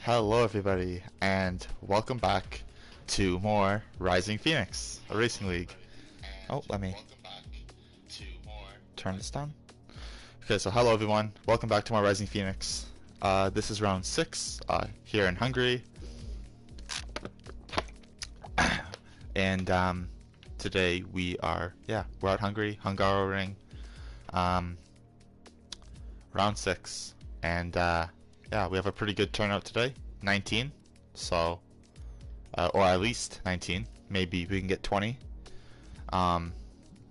Hello everybody, and welcome back to more Rising Phoenix, a racing league. Oh, let me turn this down. Okay, so hello everyone, welcome back to more Rising Phoenix. This is round 6 here in Hungary. And today we're at Hungary, Hungaroring, round 6. And we have a pretty good turnout today, 19. So, or at least 19. Maybe we can get 20. But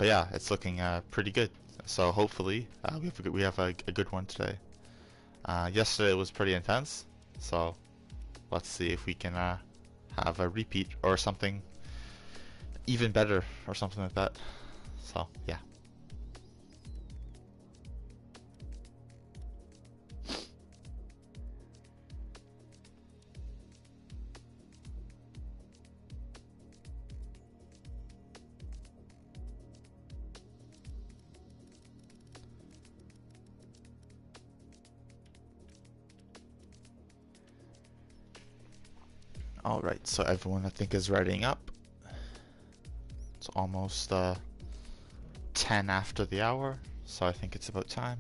yeah, it's looking pretty good. So hopefully we have a good one today. Yesterday was pretty intense, so let's see if we can have a repeat or something even better or something like that. So yeah. Alright, so everyone I think is readying up. It's almost 10 after the hour, so I think it's about time.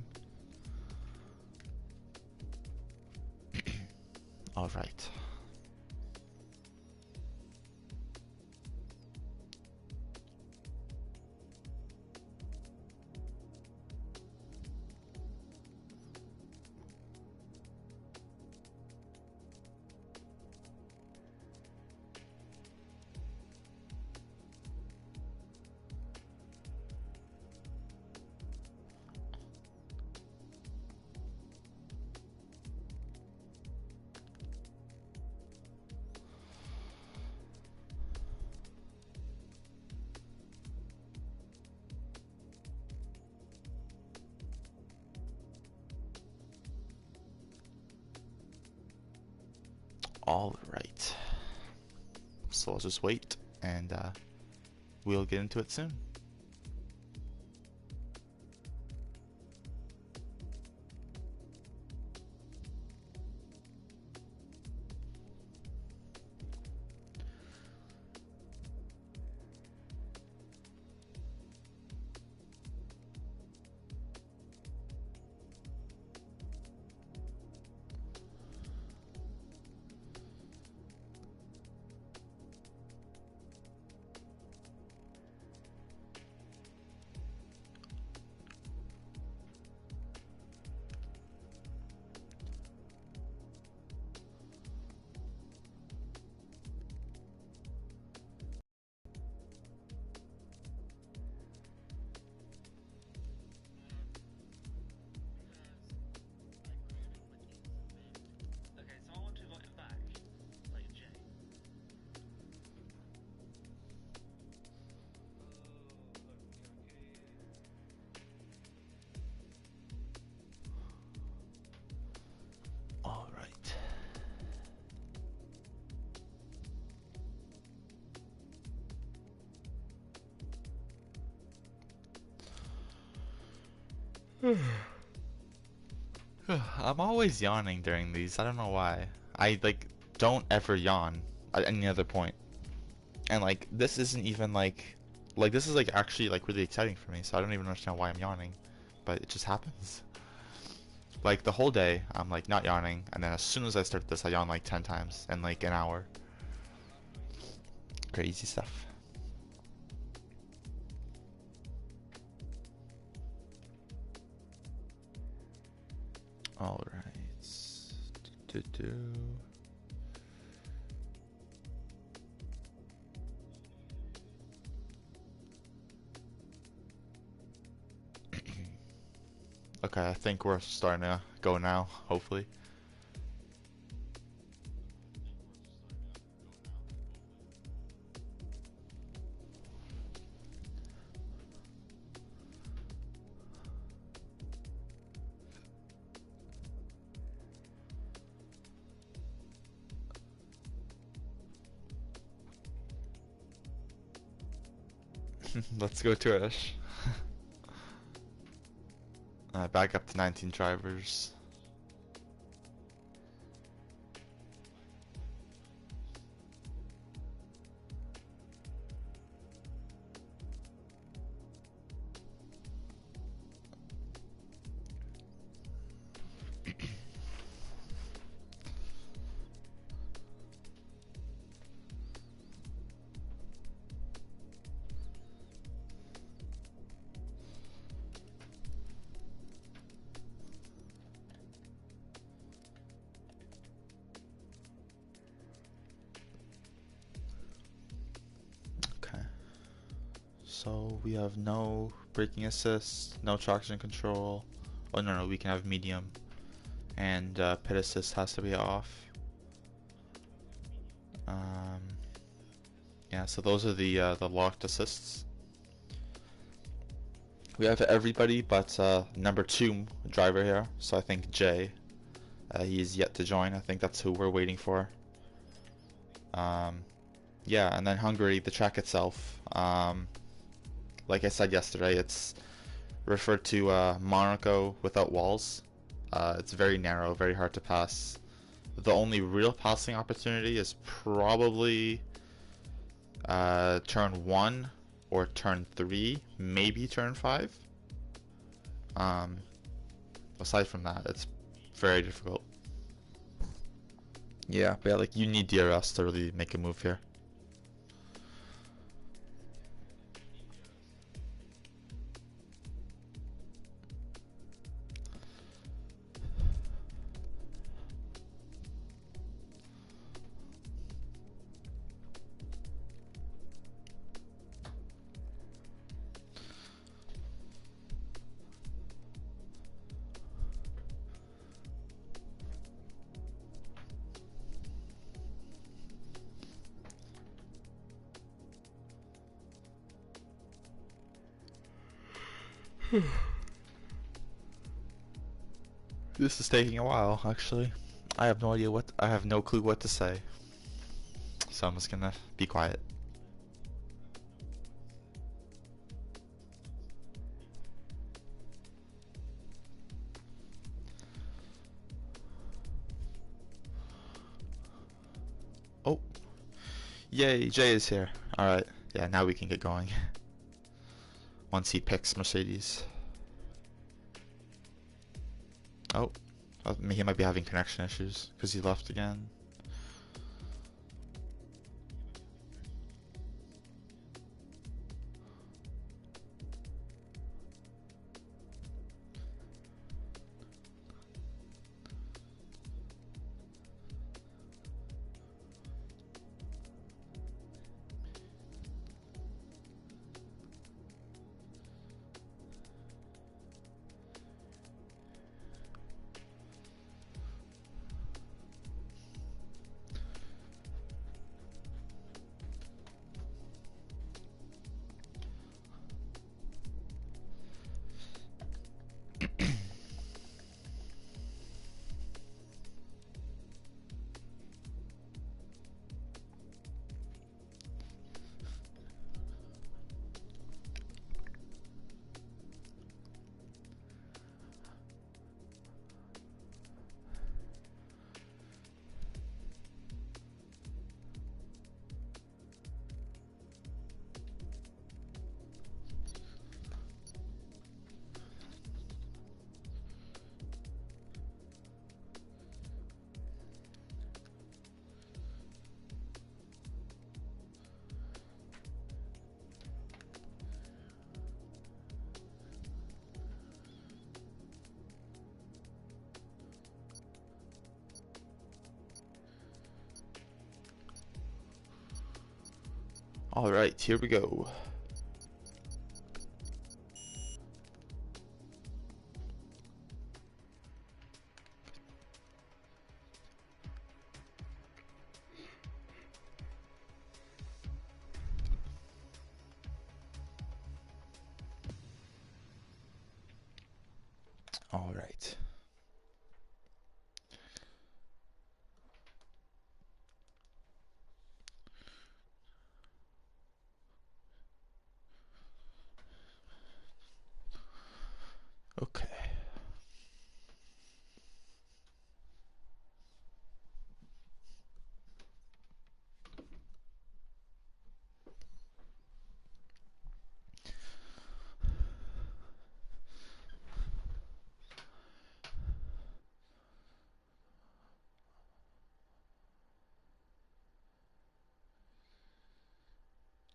Alright. Alright. So let's just wait and we'll get into it soon. Alright. I'm always yawning during these. I don't know why. I don't ever yawn at any other point. And this isn't even like this is actually really exciting for me, so I don't even understand why I'm yawning. But it just happens. Like the whole day I'm not yawning, and then as soon as I start this I yawn 10 times in an hour. Crazy stuff. Alright. Okay, I think we're starting to go now, hopefully. Let's go to it. Back up to 19 drivers. So we have no braking assist, no traction control. Oh no, we can have medium, and pit assist has to be off. Yeah, so those are the locked assists. We have everybody but number 2 driver here. So I think Jay, he is yet to join. I think that's who we're waiting for. Yeah, and then Hungary, the track itself. Like I said yesterday, it's referred to Monaco without walls. It's very narrow, very hard to pass. The only real passing opportunity is probably turn 1 or turn 3, maybe turn 5. Aside from that, it's very difficult. Yeah, but yeah, like you need DRS to really make a move here. This is taking a while, actually. I have no clue what to say. So I'm just gonna be quiet. Oh. Yay, Jay is here. Alright, yeah, now we can get going. Once he picks Mercedes. Oh, he might be having connection issues because he left again. Alright, here we go. Alright. Okay.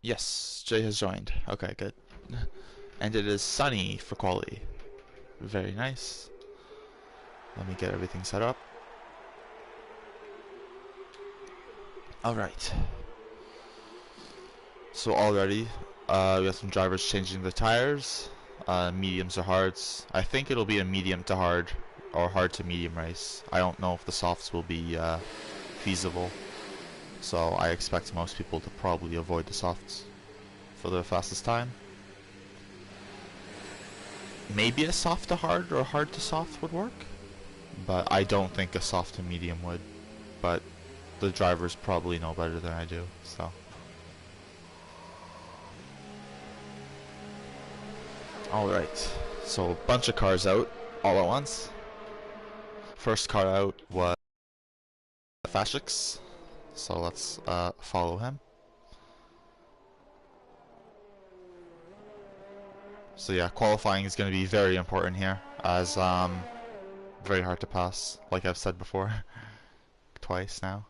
Yes, Jay has joined. Okay, good. And it is sunny for quality. Very nice. Let me get everything set up. Alright. So already, We have some drivers changing the tires, mediums or hards. I think it'll be a medium to hard or hard to medium race. I don't know if the softs will be feasible, so I expect most people to probably avoid the softs for the fastest time. Maybe a soft to hard or hard to soft would work, but I don't think a soft to medium would. But the drivers probably know better than I do, so. Alright, so a bunch of cars out all at once. First car out was Fashix, so let's follow him. So yeah, qualifying is going to be very important here, as very hard to pass, like I've said before, twice now.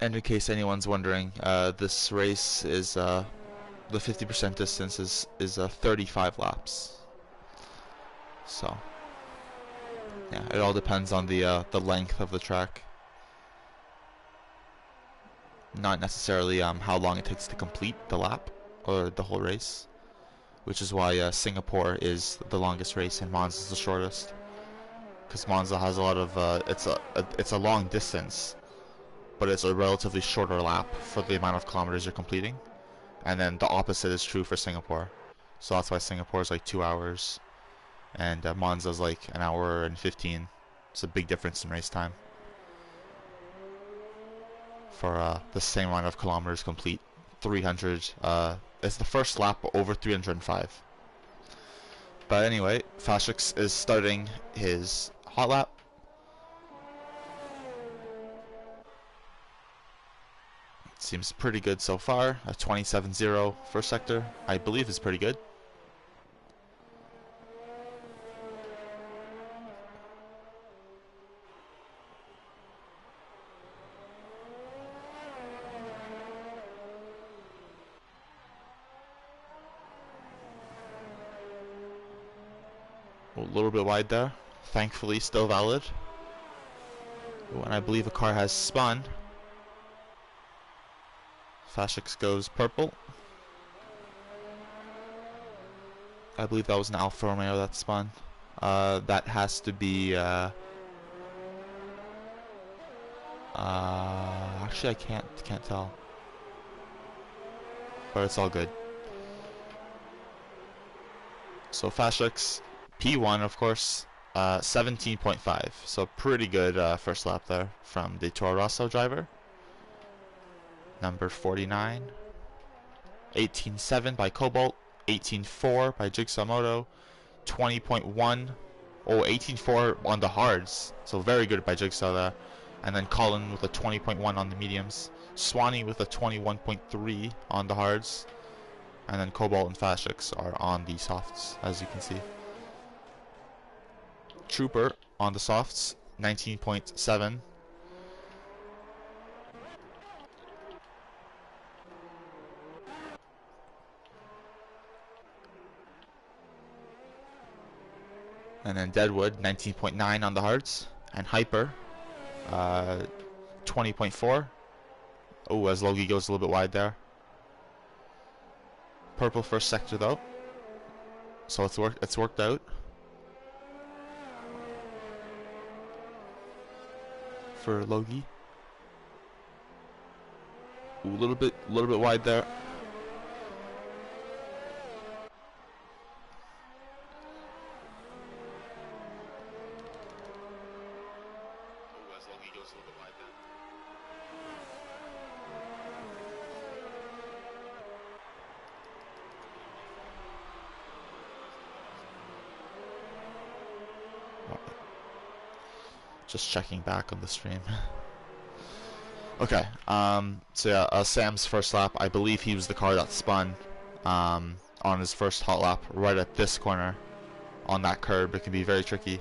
And in case anyone's wondering, this race is the 50% distance is 35 laps. So yeah, it all depends on the length of the track, not necessarily how long it takes to complete the lap or the whole race, which is why Singapore is the longest race and Monza is the shortest, because Monza has a lot of it's a long distance, but it's a relatively shorter lap for the amount of kilometers you're completing. And then the opposite is true for Singapore. So that's why Singapore is like 2 hours, and Monza is like an hour and 15. It's a big difference in race time for the same amount of kilometers complete. 300. It's the first lap over 305. But anyway, Fashix is starting his hot lap. Seems pretty good so far. A 27.0 first sector, I believe, is pretty good. A little bit wide there. Thankfully, still valid. Ooh, and I believe a car has spun. Fashix goes purple. I believe that was an Alfa Romeo that spun. That has to be actually I can't tell. But it's all good. So Fashix P1, of course, 17.5. So pretty good first lap there from the Toro Rosso driver. Number 49. 18.7 by Cobalt. 18.4 by Jigsaw Moto. 20.1. Oh, 18.4 on the hards. So very good by Jigsaw there. And then Colin with a 20.1 on the mediums. Swanee with a 21.3 on the hards. And then Cobalt and Fashix are on the softs, as you can see. Trooper on the softs, 19.7. And then Deadwood, 19.9 on the hards. And Hyper, 20.4. Oh, as Logie goes a little bit wide there. Purple first sector though. So it's worked out. For Logie. Ooh, a little bit wide there. Just checking back on the stream. Okay, so yeah, Sam's first lap, I believe he was the car that spun on his first hot lap right at this corner on that curb. It can be very tricky.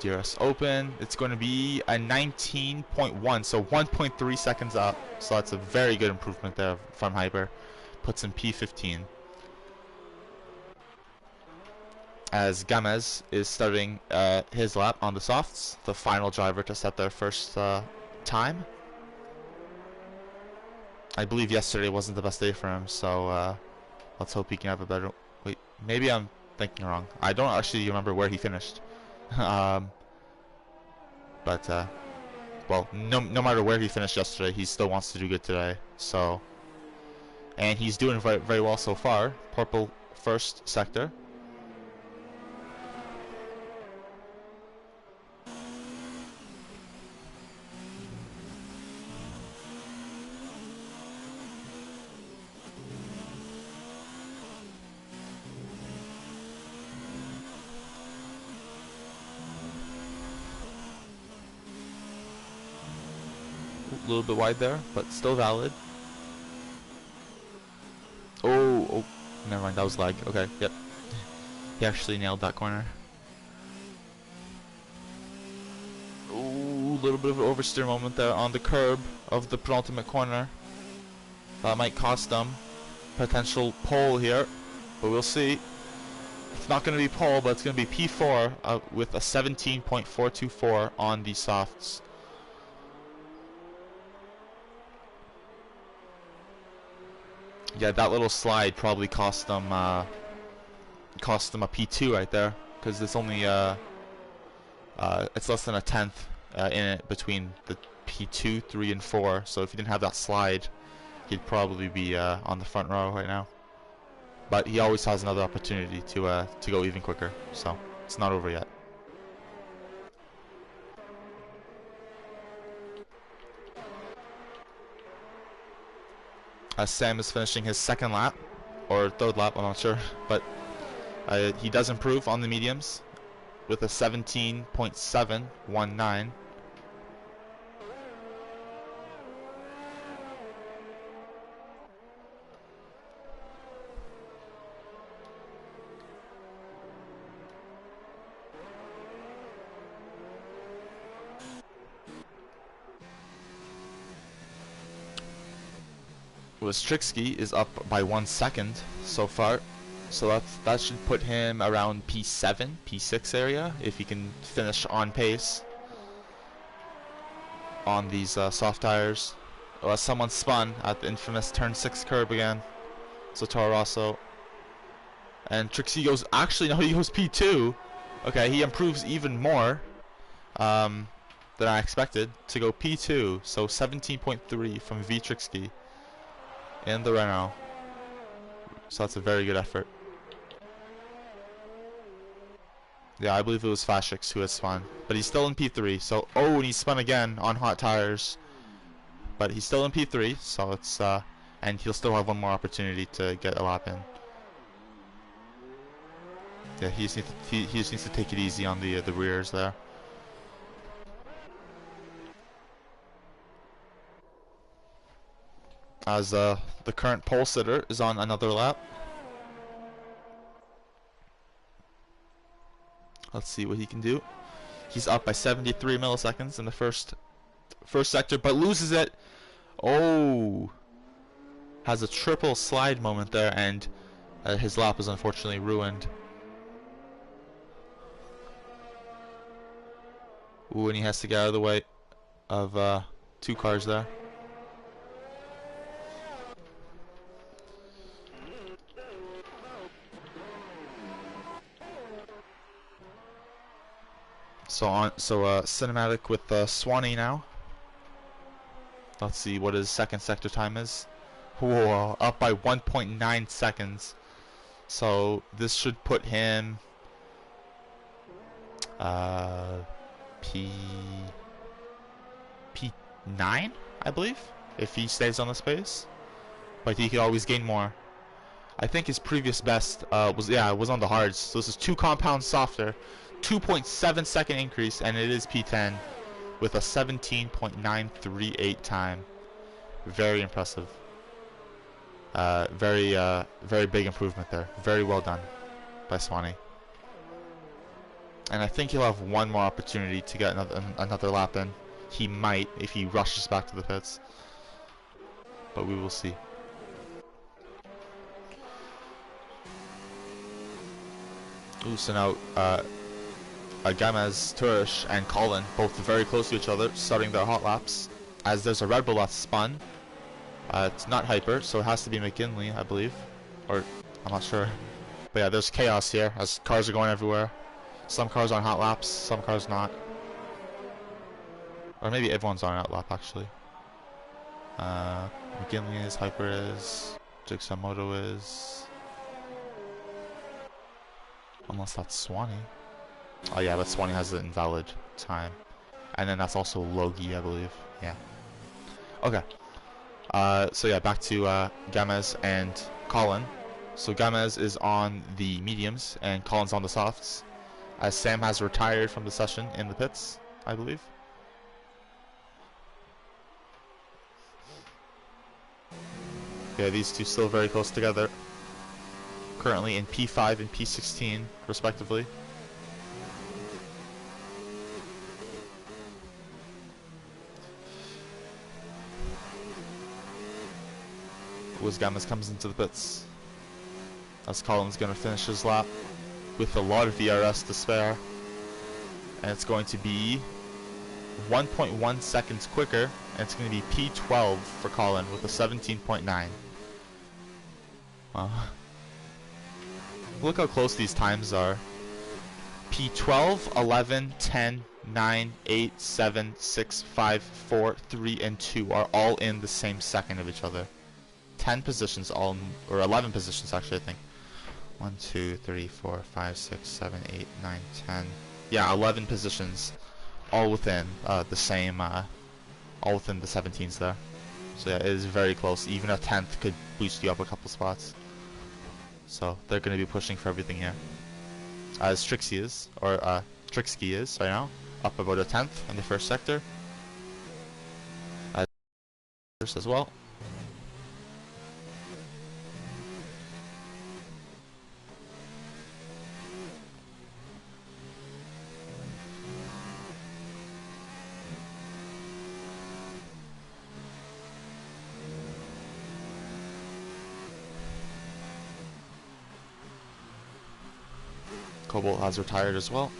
DRS open. It's going to be a 19.1, so 1.3 seconds up. So that's a very good improvement there from Hyper. Puts in P15. As Gamez is starting his lap on the softs, the final driver to set their first time. I believe yesterday wasn't the best day for him, so let's hope he can have a better... Wait, maybe I'm thinking wrong. I don't actually remember where he finished. Well, no matter where he finished yesterday, he still wants to do good today. So, and he's doing very, very well so far. Purple first sector. A little bit wide there, but still valid. Oh, never mind, that was lag. Okay, yep. He actually nailed that corner. Ooh, a little bit of an oversteer moment there on the curb of the penultimate corner. That might cost them potential pole here, but we'll see. It's not going to be pole, but it's going to be P4 with a 17.424 on the softs. Yeah, that little slide probably cost them a P2 right there, because it's only it's less than a tenth in it between the P2, 3, and 4. So if he didn't have that slide, he'd probably be on the front row right now. But he always has another opportunity to go even quicker, so it's not over yet. Sam is finishing his second lap, or third lap, I'm not sure, but he does improve on the mediums with a 17.719. Strixky is up by 1 second so far, so that should put him around P7, P6 area if he can finish on pace on these soft tires. Someone spun at the infamous turn 6 curb again, so Toro Rosso. And Trixie goes, actually no, he goes P2. Okay, he improves even more than I expected to go P2, so 17.3 from V Trixie in the Renault. So that's a very good effort. Yeah, I believe it was Fashix who has spun, but he's still in P3. So and he spun again on hot tires, but he's still in P3. So it's and he'll still have one more opportunity to get a lap in. Yeah, he just needs to take it easy on the rears there. As the current pole sitter is on another lap. Let's see what he can do. He's up by 73 milliseconds in the first sector, but loses it. Oh, has a triple slide moment there, and his lap is unfortunately ruined. Ooh, and he has to get out of the way of 2 cars there. So cinematic with Swanee now. Let's see what his second sector time is. Whoa, up by 1.9 seconds. So this should put him P9, I believe, if he stays on the space. But he could always gain more. I think his previous best was on the hards. So this is 2 compounds softer. 2.7 second increase, and it is P10 with a 17.938 time. Very impressive. Very big improvement there. Very well done by Swanee. And I think he'll have one more opportunity to get another lap in. He might if he rushes back to the pits. But we will see. Ooh, so now Gamez, Turish, and Colin both very close to each other, starting their hot laps. As there's a Red Bull that's spun. It's not Hyper, so it has to be McGinley, I believe. Or, I'm not sure. But yeah, there's chaos here, as cars are going everywhere. Some cars on hot laps, some cars not. Or maybe everyone's on a hot lap, actually. McGinley is, Hyper is, Jigsaw Moto is. Unless that's Swanee. Oh yeah, but Swanee has an invalid time. And then that's also Logie, I believe. Yeah. Okay. So yeah, back to Gamez and Colin. So Gamez is on the mediums and Colin's on the softs. As Sam has retired from the session in the pits, I believe. Yeah, these two still very close together. Currently in P5 and P16, respectively. Gamez comes into the pits. As Colin's going to finish his lap with a lot of VRS to spare. And it's going to be 1.1 seconds quicker. And it's going to be P12 for Colin with a 17.9. Wow. Look how close these times are. P12, 11, 10, 9, 8, 7, 6, 5, 4, 3, and 2 are all in the same second of each other. 10 positions all, or 11 positions actually, I think. 1, 2, 3, 4, 5, 6, 7, 8, 9, 10. Yeah, 11 positions, all within the same, all within the 17s there. So yeah, it is very close. Even a 10th could boost you up a couple spots. So they're going to be pushing for everything here. As Trixie is, or Trixie is right now, up about a 10th in the first sector. As well. Cobalt has retired as well.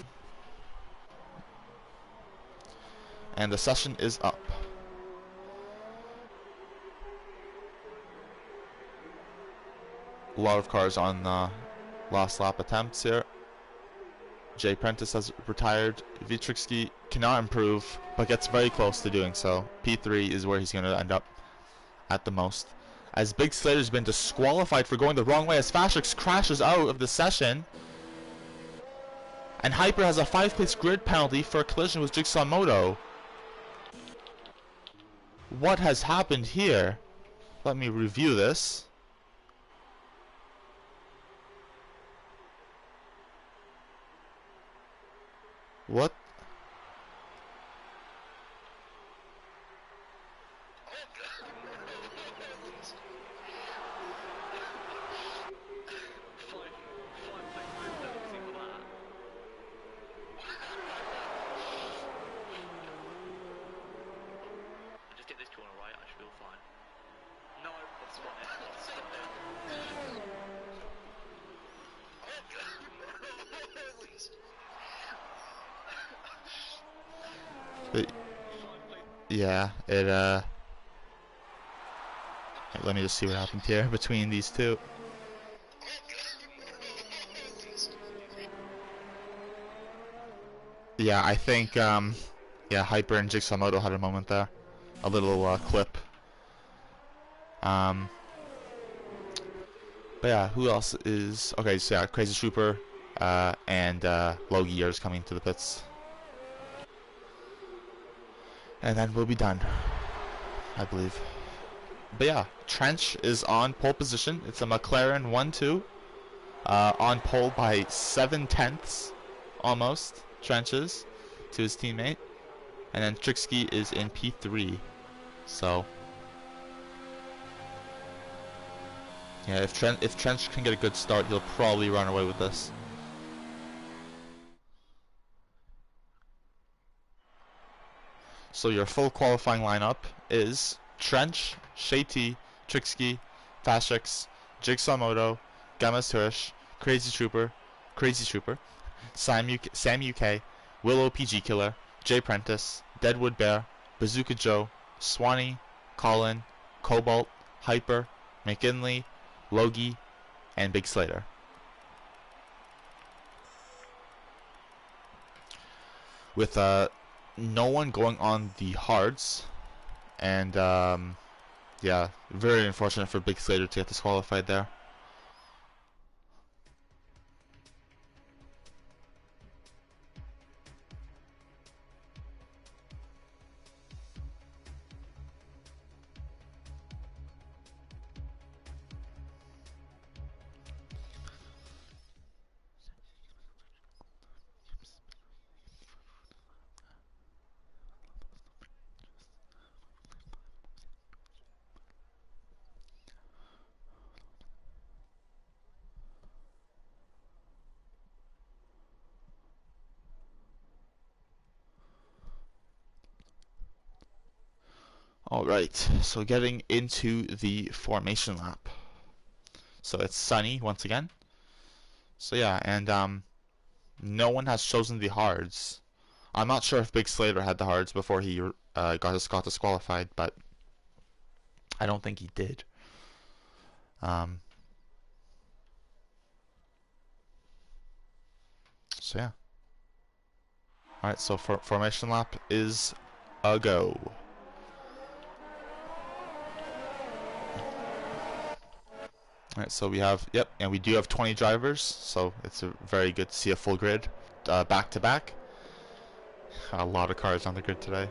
And the session is up. A lot of cars on last lap attempts here. Jay Prentice has retired. Vitrixky cannot improve, but gets very close to doing so. P3 is where he's going to end up at the most. As Big Slater's been disqualified for going the wrong way as Fashrix crashes out of the session. And Hyper has a 5-place grid penalty for a collision with Jigsaw Moto. What has happened here? Let me review this. What? Yeah, let me just see what happened here between these two. Yeah, I think, yeah, Hyper and Jigsaw Moto had a moment there. A little, clip. But yeah, who else is... Okay, so yeah, Crazy Trooper, and, Logie are coming to the pits. And then we'll be done, I believe. But yeah, Trench is on pole position. It's a McLaren 1-2. On pole by 7/10, almost, Trench is, to his teammate. And then Trixie is in P3. So, yeah, if Trench can get a good start, he'll probably run away with this. So your full qualifying lineup is Trench, Shady, Trixky, Fashix, Jigsaw Moto, Gamma's Turish, Crazy Trooper, Sam UK, Willow PG Killer, Jay Prentice, Deadwood Bear, Bazooka Joe, Swanee, Colin, Cobalt, Hyper, McKinley, Logie, and Big Slater. With no one going on the hards, and yeah, very unfortunate for Big Slater to get disqualified there. Alright, so getting into the formation lap. So it's sunny once again. So yeah, and no one has chosen the hards. I'm not sure if Big Slater had the hards before he got disqualified, but I don't think he did. So yeah. Alright, so formation lap is a go. Alright, so we have, yep, and we do have 20 drivers, so it's very good to see a full grid back to back. A lot of cars on the grid today.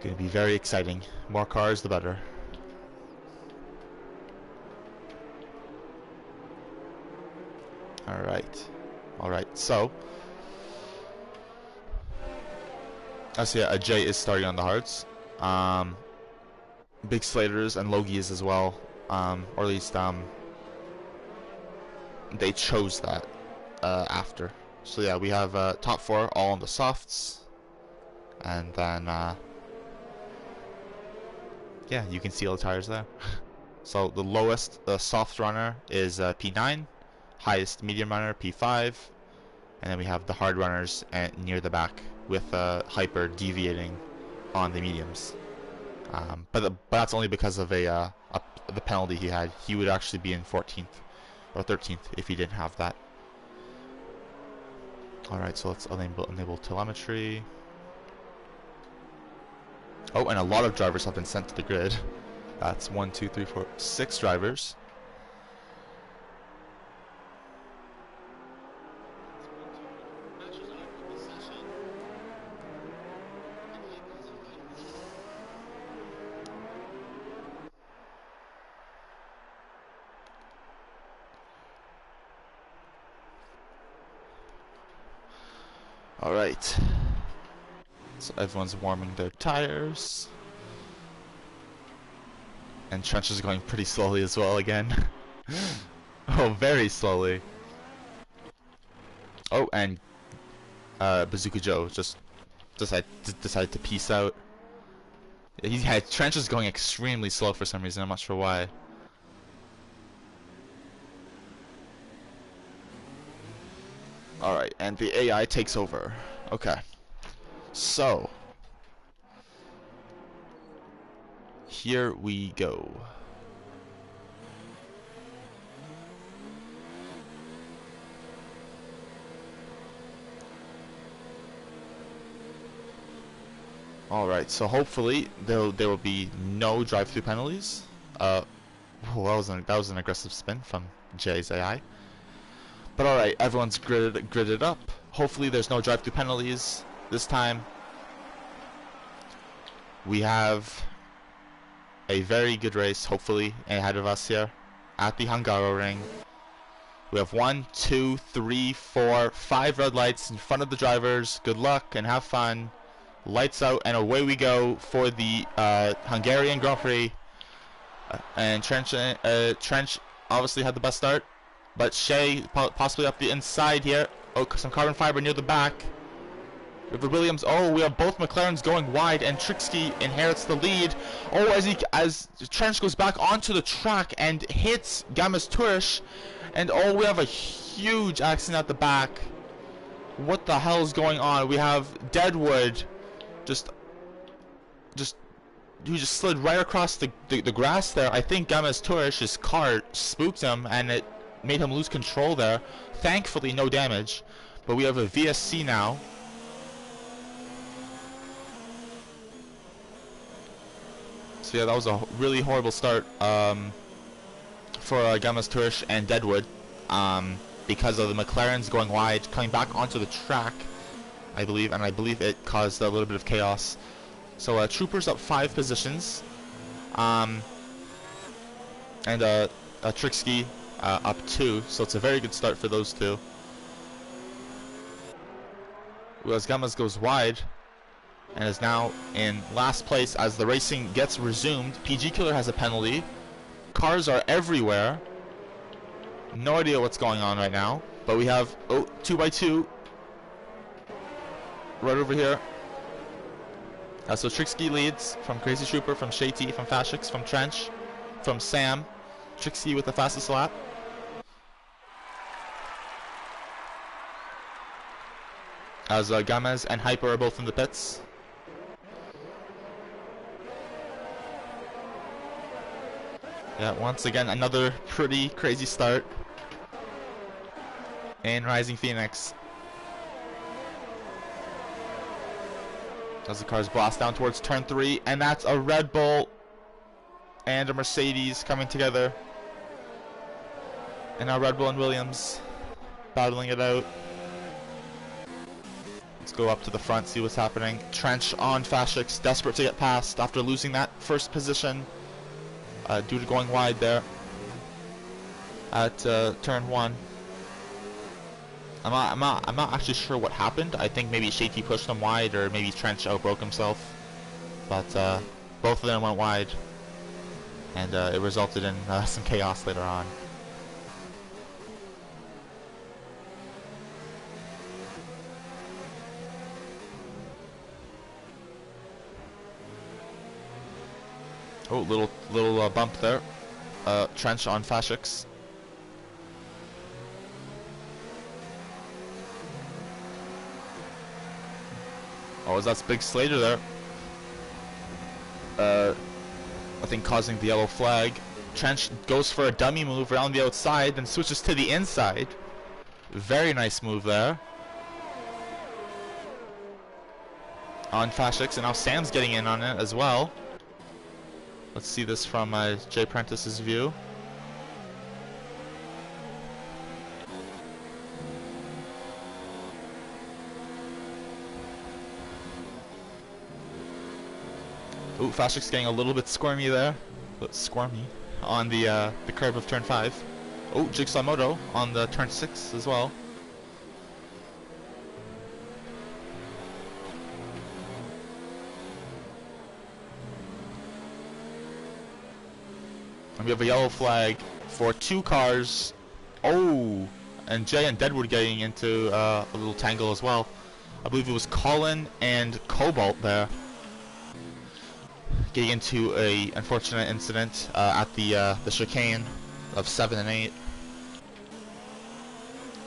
Going to be very exciting. More cars, the better. Alright, so yeah, Jay is starting on the hards. Big Slaters and Logies as well. Or at least they chose that after. So yeah, we have top 4 all on the softs, and then yeah, you can see all the tires there. So the lowest soft runner is P9, highest medium runner P5, and then we have the hard runners near the back with Hyper deviating on the mediums. But that's only because of the penalty he had. He would actually be in 14th or 13th if he didn't have that. Alright, so let's enable telemetry. Oh, and a lot of drivers have been sent to the grid. That's 1, 2, 3, 4, 6 drivers. Alright, so everyone's warming their tires, and Trench is going pretty slowly as well again. Oh, very slowly. Oh, and Bazooka Joe just decided to peace out. Trench is going extremely slow for some reason, I'm not sure why. Alright, and the AI takes over. Okay. So, here we go. Alright, so hopefully there will be no drive-through penalties. That was an aggressive spin from Jay's AI. But alright, everyone's gridded up. Hopefully there's no drive-through penalties this time. We have a very good race, hopefully, ahead of us here at the Hungaroring. We have 1, 2, 3, 4, 5 red lights in front of the drivers. Good luck and have fun. Lights out and away we go for the Hungarian Grand Prix. And Trench obviously had the best start, but Shay possibly up the inside here. Oh, some carbon fiber near the back. River Williams. Oh, we have both McLarens going wide, and Trixie inherits the lead. Oh, as Trench goes back onto the track and hits Gamma's Turish, and oh, we have a huge accident at the back. What the hell is going on? We have Deadwood who just slid right across the grass there. I think Gamma's Turish's car spooked him and it made him lose control there. Thankfully, no damage. But we have a VSC now. So yeah, that was a really horrible start for Gamma's Turish and Deadwood because of the McLarens going wide, coming back onto the track, I believe, and I believe it caused a little bit of chaos. So Troopers up 5 positions, and Trixie up 2, so it's a very good start for those two. Whereas Gammas goes wide and is now in last place as the racing gets resumed. PG Killer has a penalty. Cars are everywhere. No idea what's going on right now, but we have 2x2 right over here. So Trixie leads from Crazy Trooper, from Shady, from Fashix, from Trench, from Sam. Trixie with the fastest lap. As Gamez and Hyper are both in the pits. Yeah, once again, another pretty crazy start in Rising Phoenix. As the cars blast down towards turn 3, and that's a Red Bull and a Mercedes coming together. And now Red Bull and Williams battling it out. Let's go up to the front, see what's happening. Trench on Fashix, desperate to get past after losing that first position due to going wide there at turn 1. I'm not actually sure what happened. I think maybe Shady pushed him wide, or maybe Trench outbroke himself. But both of them went wide, and it resulted in some chaos later on. Oh, little bump there. Trench on Fashix. Oh, that's Big Slater there. I think causing the yellow flag. Trench goes for a dummy move around the outside, then switches to the inside. Very nice move there. On Fashix, and now Sam's getting in on it as well. Let's see this from Jay Prentice's view. Ooh, Fashix getting a little bit squirmy there. Squirmy on the curb of turn 5. Oh, Jigsaw Moto on the turn 6 as well. And we have a yellow flag for 2 cars. Oh, and Jay and Deadwood getting into a little tangle as well. I believe it was Colin and Cobalt there. Getting into a unfortunate incident at the chicane of 7 and 8.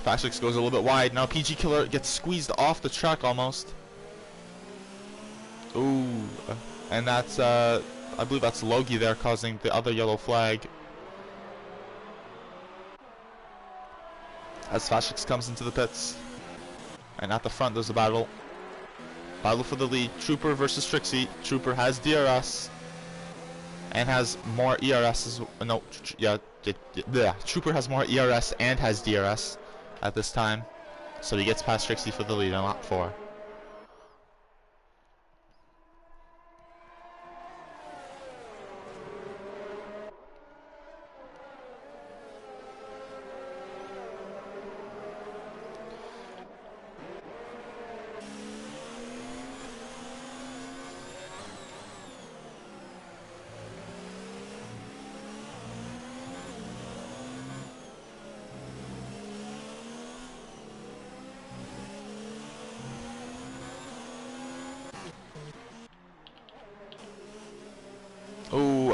Fashix goes a little bit wide. Now PG Killer gets squeezed off the track almost. Ooh, and that's I believe that's Logie there causing the other yellow flag. As Fashix comes into the pits. And at the front there's a battle. Battle for the lead. Trooper versus Trixie. Trooper has DRS. And has more ERS as no, yeah, Trooper has more ERS and has DRS at this time. So he gets past Trixie for the lead on lap 4.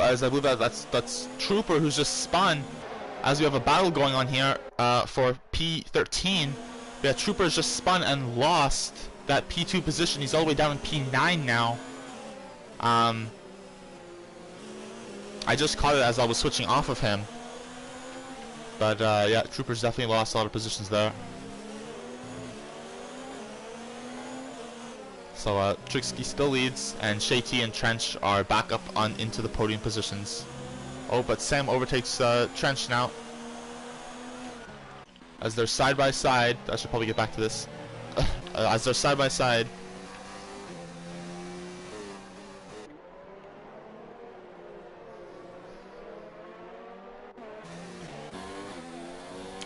as I believe that's Trooper who's just spun. As we have a battle going on here for P13. Yeah, Trooper's just spun and lost that P2 position. He's all the way down in P9 now. I just caught it as I was switching off of him. But yeah, Trooper's definitely lost a lot of positions there. So Trixky still leads, and Shady and Trench are back up on into the podium positions. Oh, but Sam overtakes Trench now. As they're side by side, I should probably get back to this. As they're side by side.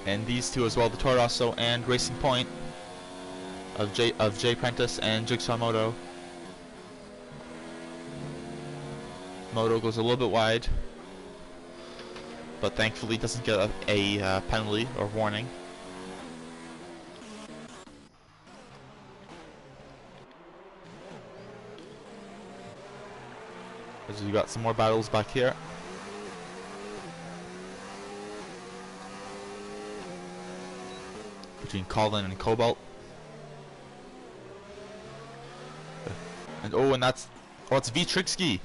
And these two as well, the Torosso and Racing Point of Jay Prentice and Jigsaw Moto. Moto goes a little bit wide, but thankfully doesn't get a penalty or warning. As we got some more battles back here. Between Colin and Cobalt. And it's V Trixky,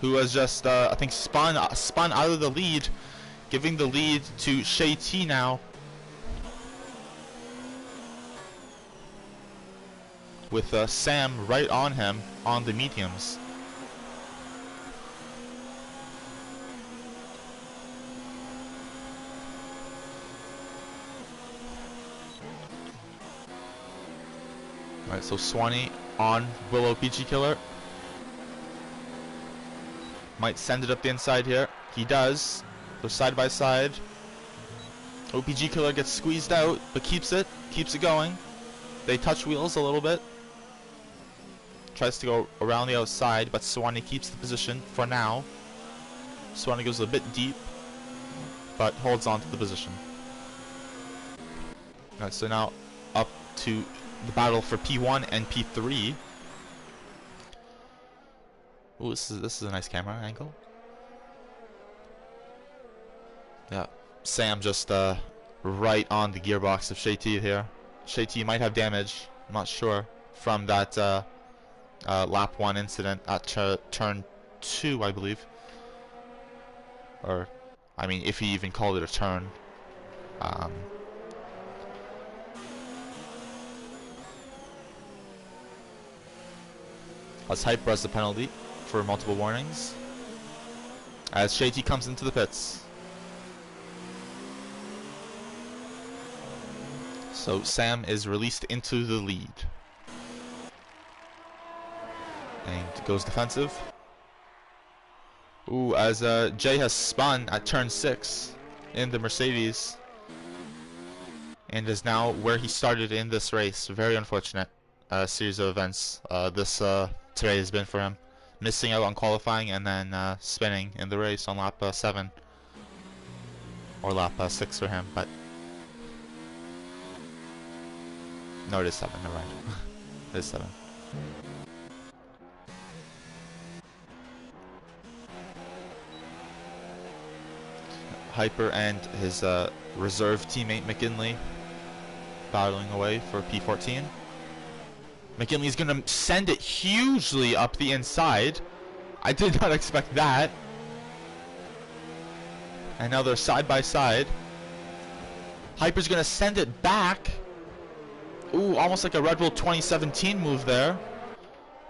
who has just I think spun out of the lead, giving the lead to Shay T now. With Sam right on him on the mediums. Alright, so Swanee on Willow PG Killer. Might send it up the inside here. He does. They're side by side. OPG Killer gets squeezed out, but keeps it going. They touch wheels a little bit. Tries to go around the outside, but Swanee keeps the position for now. Swanee goes a bit deep, but holds on to the position. Alright, so now up to the battle for P1 and P3. Ooh, this is a nice camera angle. Yeah, Sam just right on the gearbox of Shay T here. Shay T might have damage, I'm not sure, from that lap 1 incident at turn 2, I believe. Or, I mean, if he even called it a turn. As Hyper has the penalty for multiple warnings. As Shay T comes into the pits. So Sam is released into the lead. And goes defensive. Ooh, as Jay has spun at turn 6 in the Mercedes. And is now where he started in this race. Very unfortunate series of events today has been for him. Missing out on qualifying and then spinning in the race on lap 7. Or lap 6 for him, but... No, it is 7, never mind. It is 7. Hyper and his reserve teammate McKinley battling away for P14. McKinley's gonna send it hugely up the inside. I did not expect that. And now they're side by side. Hyper's gonna send it back. Ooh, almost like a Red Bull 2017 move there.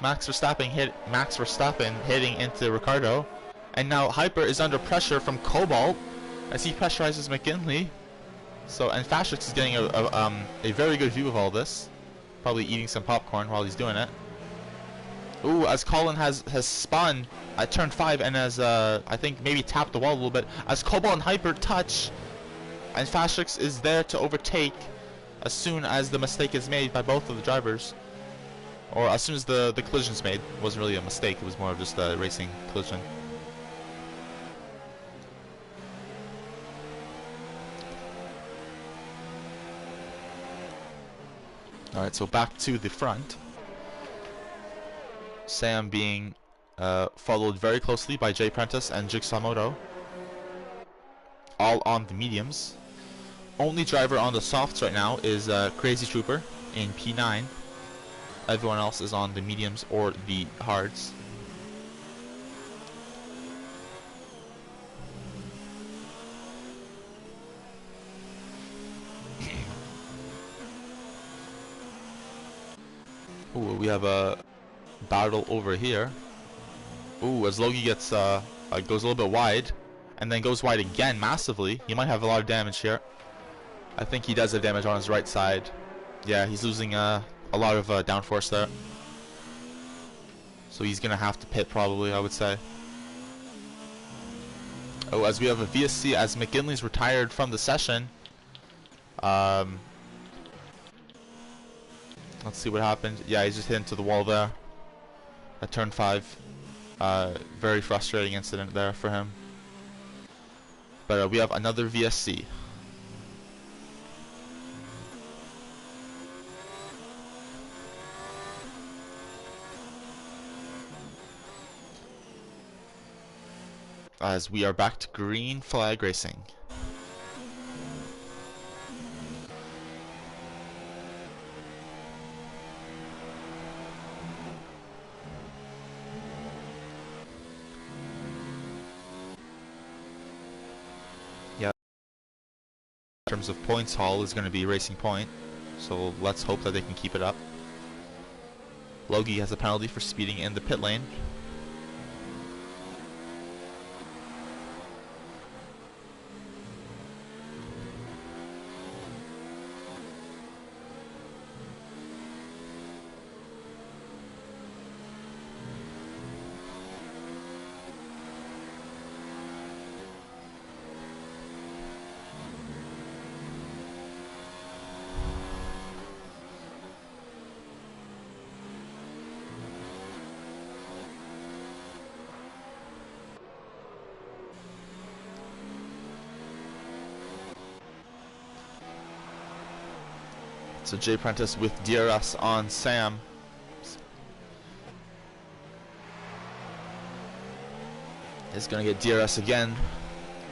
Max Verstappen hitting into Ricardo. And now Hyper is under pressure from Cobalt as he pressurizes McKinley. So, and Fashrix is getting a very good view of all this. Probably eating some popcorn while he's doing it. Ooh, as Colin has spun at turn 5 and has, I think, maybe tapped the wall a little bit. As Cobalt and Hyper touch, and Fashrix is there to overtake as soon as the mistake is made by both of the drivers. Or as soon as the collision's made. It wasn't really a mistake, it was more of just a racing collision. Alright, so back to the front. Sam being followed very closely by Jay Prentice and Jigsaw Moto, all on the mediums. Only driver on the softs right now is Crazy Trooper in P9. Everyone else is on the mediums or the hards. Ooh, we have a battle over here. Ooh, as Logie gets goes a little bit wide, and then goes wide again massively. He might have a lot of damage here. I think he does have damage on his right side. Yeah, he's losing a lot of downforce there. So he's gonna have to pit probably, I would say. Oh, as we have a VSC as McGinley's retired from the session. Let's see what happened. Yeah, he's just hit into the wall there at turn 5. Very frustrating incident there for him. But we have another VSC. As we are back to green flag racing. Yeah. In terms of points haul is going to be Racing Point, so let's hope that they can keep it up. Logie has a penalty for speeding in the pit lane. So Jay Prentice with DRS on Sam. Is going to get DRS again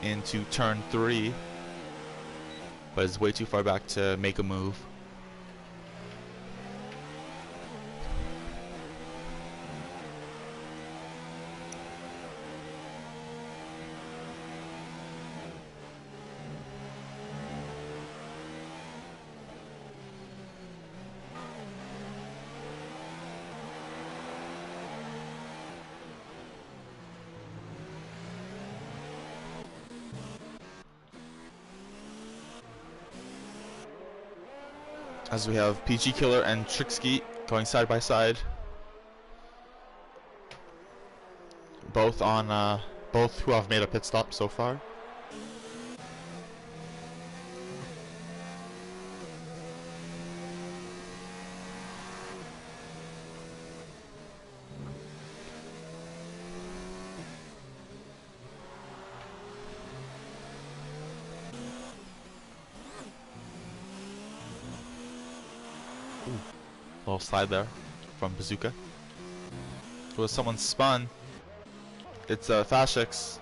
into turn 3. But is way too far back to make a move. As we have PG Killer and Tricksky going side by side. Both who have made a pit stop so far. Ooh, little slide there from Bazooka. Was someone spun? It's Fashix.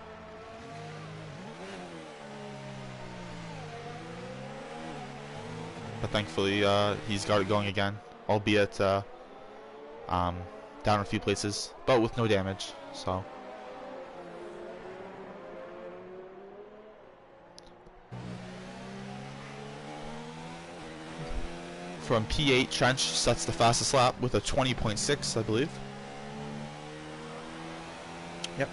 But thankfully he's got it going again, albeit down a few places, but with no damage. So. From P8, Trench sets the fastest lap with a 20.6, I believe. Yep.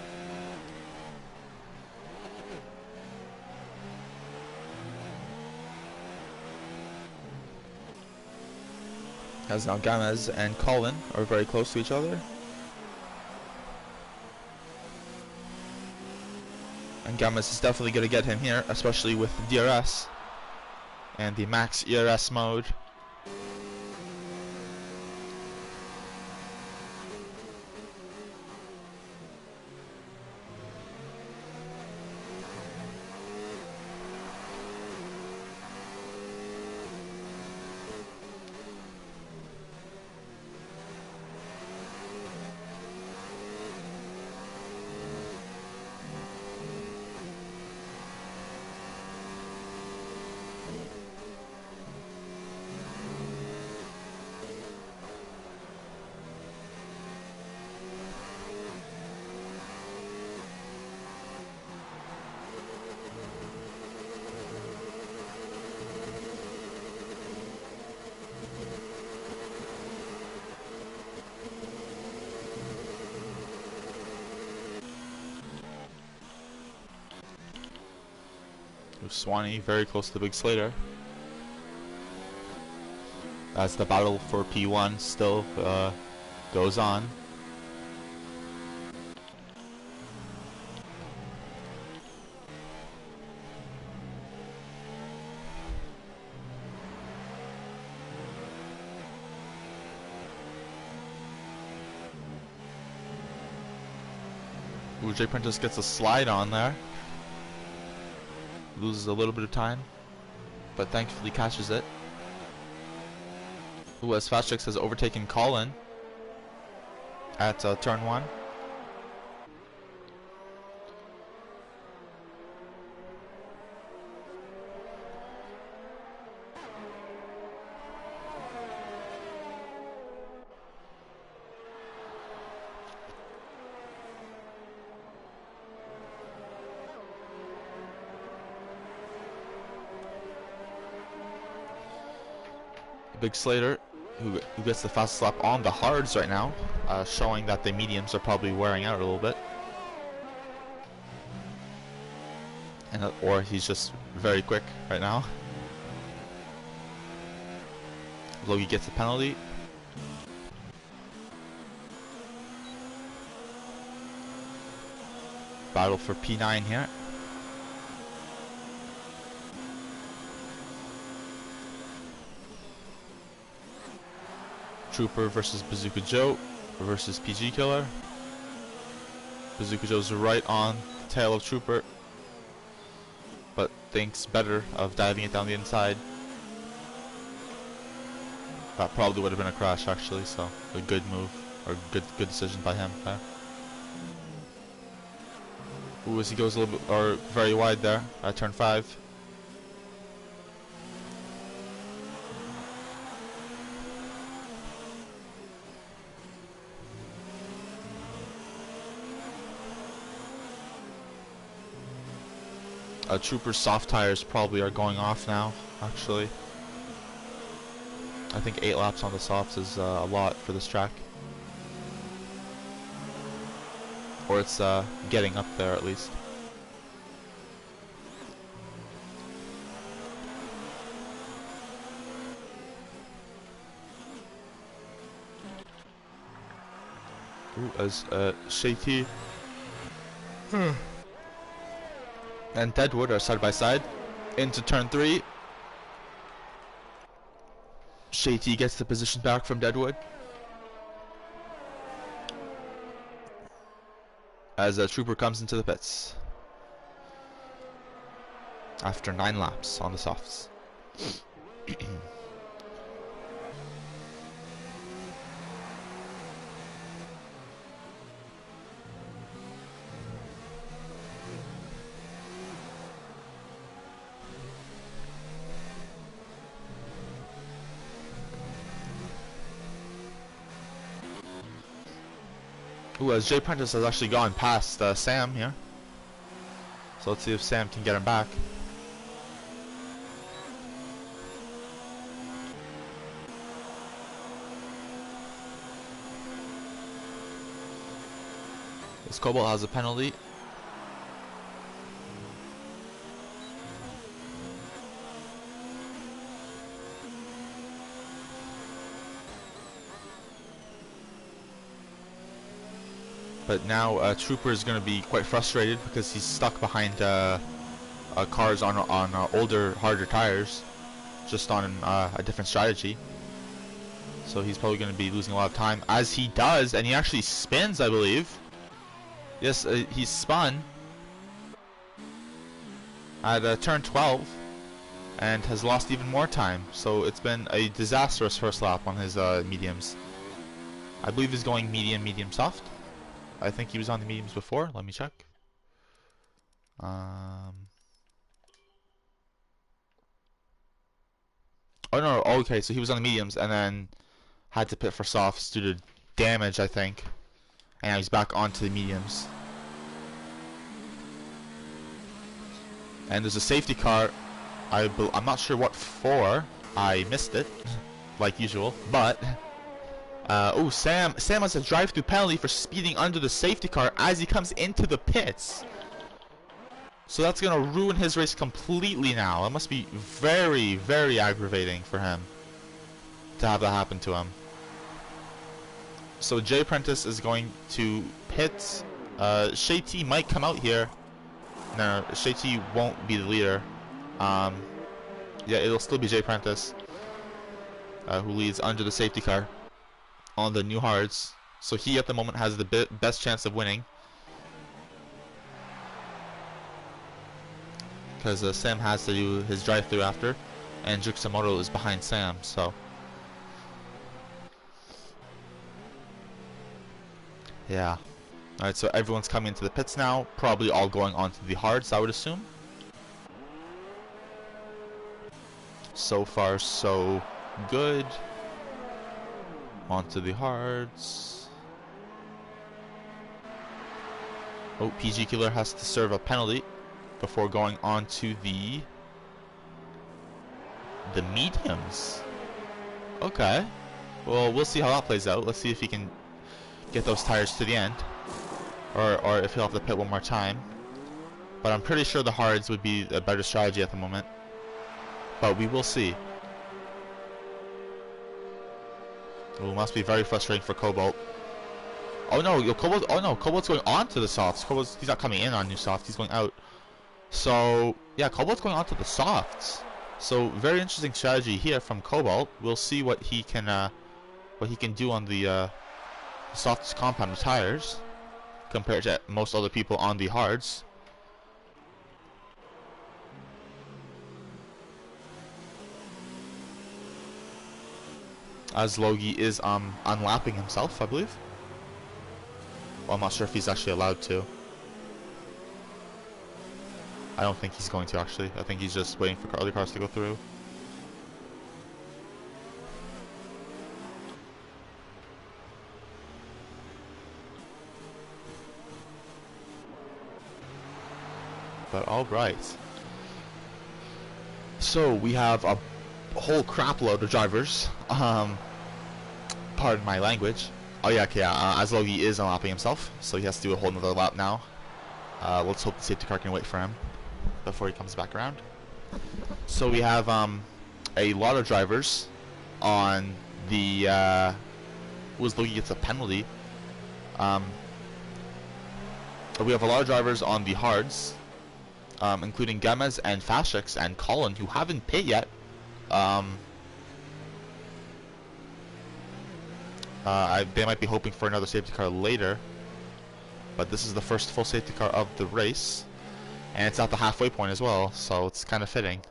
As now Gamez and Colin are very close to each other. And Gamez is definitely going to get him here, especially with DRS and the max ERS mode. Swanee very close to the big Slater. As the battle for P1 still goes on. Ooh, J Prentice gets a slide on there. Loses a little bit of time, but thankfully catches it. Who as Fastchicks has overtaken Colin at turn 1. Big Slater, who gets the fastest lap on the hards right now, showing that the mediums are probably wearing out a little bit, and or he's just very quick right now. Logie gets a penalty. Battle for P9 here. Trooper versus Bazooka Joe versus PG Killer. Bazooka Joe's right on the tail of Trooper, but thinks better of diving it down the inside. That probably would have been a crash actually, so a good move, or good decision by him there. Ooh, as he goes a little bit, or very wide there at turn 5. Trooper's soft tires probably are going off now, actually. I think 8 laps on the softs is a lot for this track. Or it's getting up there at least. Ooh, as Shaky and Deadwood are side by side into turn 3. Shady gets the position back from Deadwood as a Trooper comes into the pits after 9 laps on the softs. Ooh, as Jay Prentice has actually gone past Sam here. So let's see if Sam can get him back. This Cobalt has a penalty. But now Trooper is going to be quite frustrated because he's stuck behind cars on older, harder tires, just on a different strategy. So he's probably going to be losing a lot of time, as he does, and he actually spins, I believe. Yes, he's spun at turn 12 and has lost even more time. So it's been a disastrous first lap on his mediums. I believe he's going medium, medium, soft. I think he was on the mediums before. Let me check. Oh no, okay, so he was on the mediums and then had to pit for softs due to damage, I think. And now he's back onto the mediums. And there's a safety car. I'm not sure what for. I missed it, like usual. But oh, Sam has a drive-through penalty for speeding under the safety car as he comes into the pits. So that's gonna ruin his race completely now. It must be very, very aggravating for him to have that happen to him. So Jay Prentice is going to pit. Shay T might come out here. No, Shay T won't be the leader. Yeah, it'll still be Jay Prentice, who leads under the safety car on the new hards. So he at the moment has the best chance of winning, because Sam has to do his drive-through after, and Juxamoto is behind Sam. So yeah. Alright, so everyone's coming into the pits now, probably all going onto the hards, I would assume. So far, so good. Onto the hards. Oh, PG Killer has to serve a penalty before going on to the mediums. Okay. Well, we'll see how that plays out. Let's see if he can get those tires to the end, or if he'll have to pit one more time. But I'm pretty sure the hards would be a better strategy at the moment. But we will see. It must be very frustrating for Cobalt. Oh no, Cobalt! Oh no, Cobalt's going on to the softs. He's not coming in on new softs. He's going out. So yeah, Cobalt's going on to the softs. So very interesting strategy here from Cobalt. We'll see what he can do on the soft compound tires compared to most other people on the hards. As Logie is unlapping himself, I believe. Well, I'm not sure if he's actually allowed to. I don't think he's going to actually. I think he's just waiting for other cars to go through. But alright. So we have a whole crap load of drivers. Pardon my language. Oh yeah, okay, Aslogi is unlapping himself, so he has to do a whole nother lap now. Let's hope the safety car can wait for him before he comes back around. So we have a lot of drivers on the Aslogi gets a penalty. We have a lot of drivers on the hards, including Gemez and Fashix and Colin, who haven't pit yet. They might be hoping for another safety car later, but this is the first full safety car of the race, and it's at the halfway point as well, so it's kind of fitting.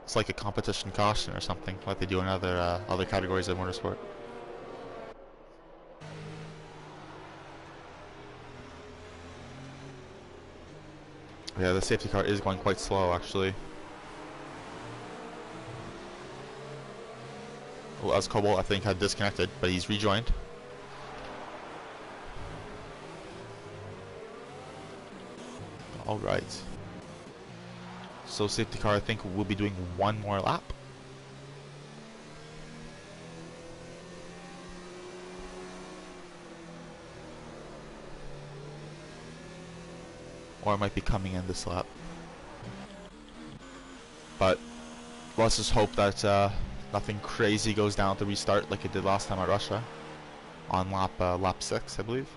It's like a competition caution or something, like they do in other categories of motorsport. Yeah, the safety car is going quite slow, actually. Well, as Cobalt, I think, had disconnected, but he's rejoined. Alright. So safety car, I think, will be doing one more lap. Or it might be coming in this lap. But let's just hope that nothing crazy goes down at the restart like it did last time at Russia on lap 6, I believe.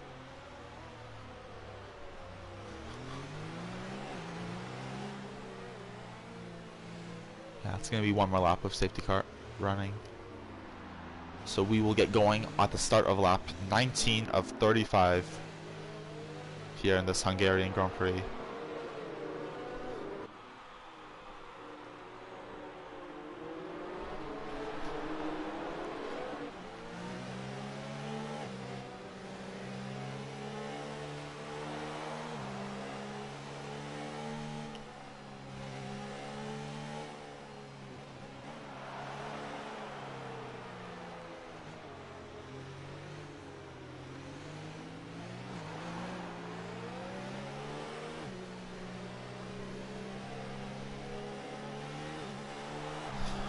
Yeah, it's going to be one more lap of safety car running. So we will get going at the start of lap 19 of 35 here in this Hungarian Grand Prix.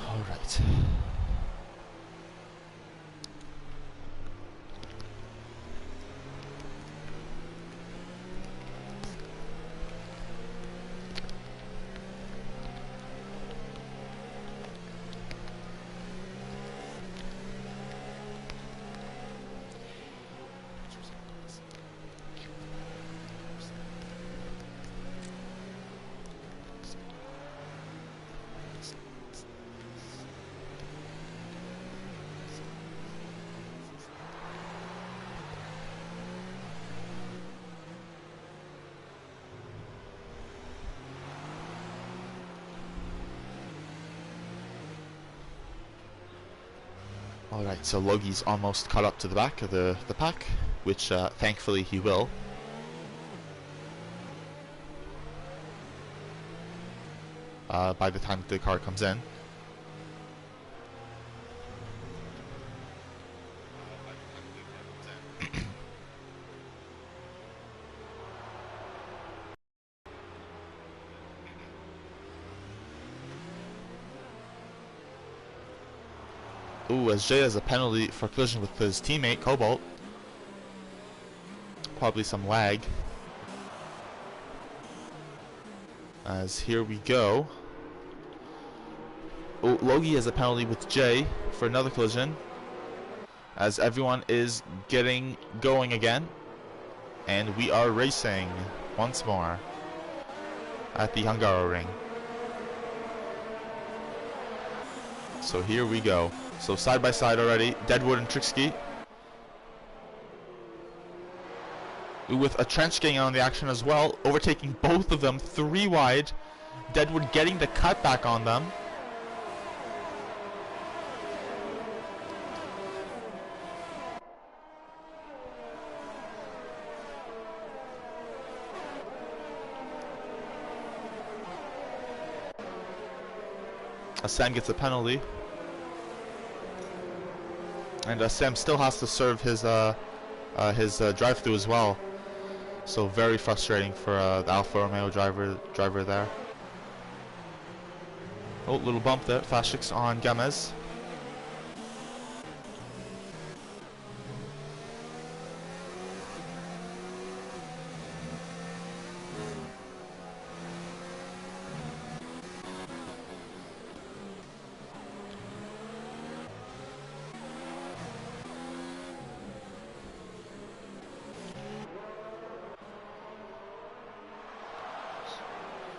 Alright. Alright, so Logi's almost caught up to the back of the pack, which thankfully he will. By the time the car comes in. Ooh, as Jay has a penalty for collision with his teammate, Cobalt. Probably some lag. As here we go. Oh, Logie has a penalty with Jay for another collision. As everyone is getting going again. And we are racing once more at the Hungary ring. So here we go. So side by side already, Deadwood and Trixky. With a trench getting on the action as well, overtaking both of them 3 wide. Deadwood getting the cutback on them. Sam gets a penalty. And Sam still has to serve his drive-through as well. So very frustrating for the Alfa Romeo driver there. Oh, little bump there. Fast 6 on Gamez.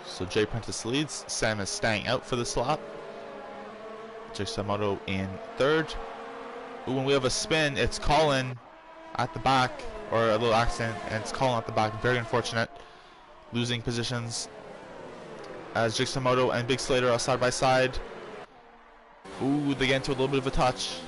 So Jay Prentice leads. Sam is staying out for this lap. Jay Samoto in 3rd. When we have a spin, it's Colin at the back, or a little accident, and it's Colin at the back. Very unfortunate. Losing positions as Jay Samoto and Big Slater are side by side. Ooh, they get into a little bit of a touch.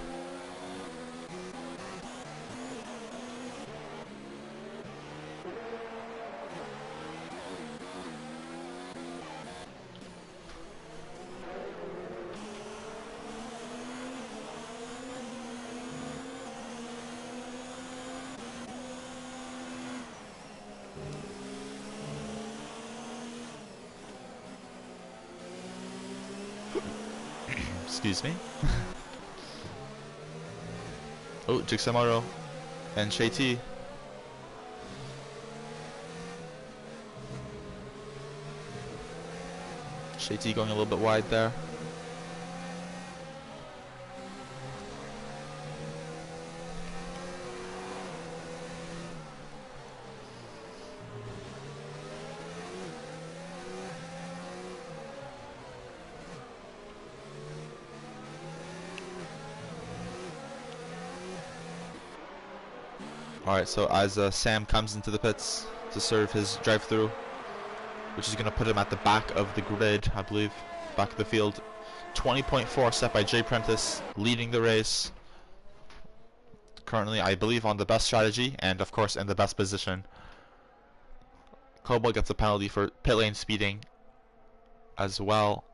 Excuse me. Oh, Jigsamoto and Shay T. Shay T going a little bit wide there. Alright, so as Sam comes into the pits to serve his drive-through, which is going to put him at the back of the grid, I believe, back of the field. 20.4 set by Jay Prentice, leading the race. Currently, I believe, on the best strategy, and of course in the best position. Cobalt gets a penalty for pit lane speeding as well.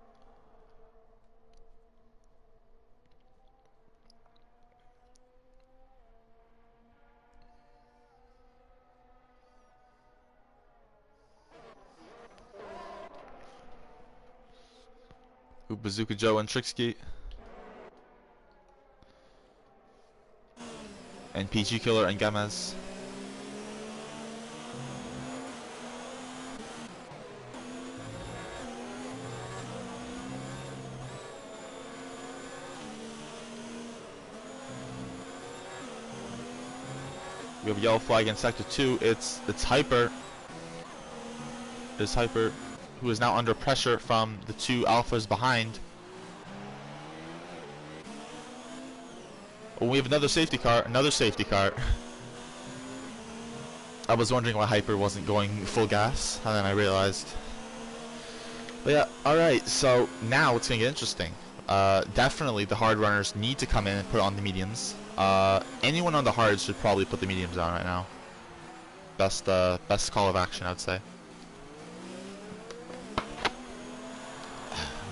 Bazooka Joe and Trixky. And PG Killer and Gamez. We have a yellow flag in sector 2. It's Hyper. It's Hyper, who is now under pressure from the 2 alphas behind. Oh, we have another safety car. I was wondering why Hyper wasn't going full gas, and then I realized. But yeah, alright, so now it's going to get interesting. Definitely the hard runners need to come in and put on the mediums. Anyone on the hards should probably put the mediums on right now. Best call of action, I'd say.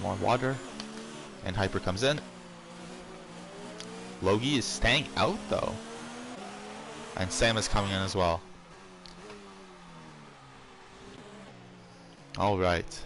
More water. And Hyper comes in. Logie is staying out though. And Sam is coming in as well. Alright.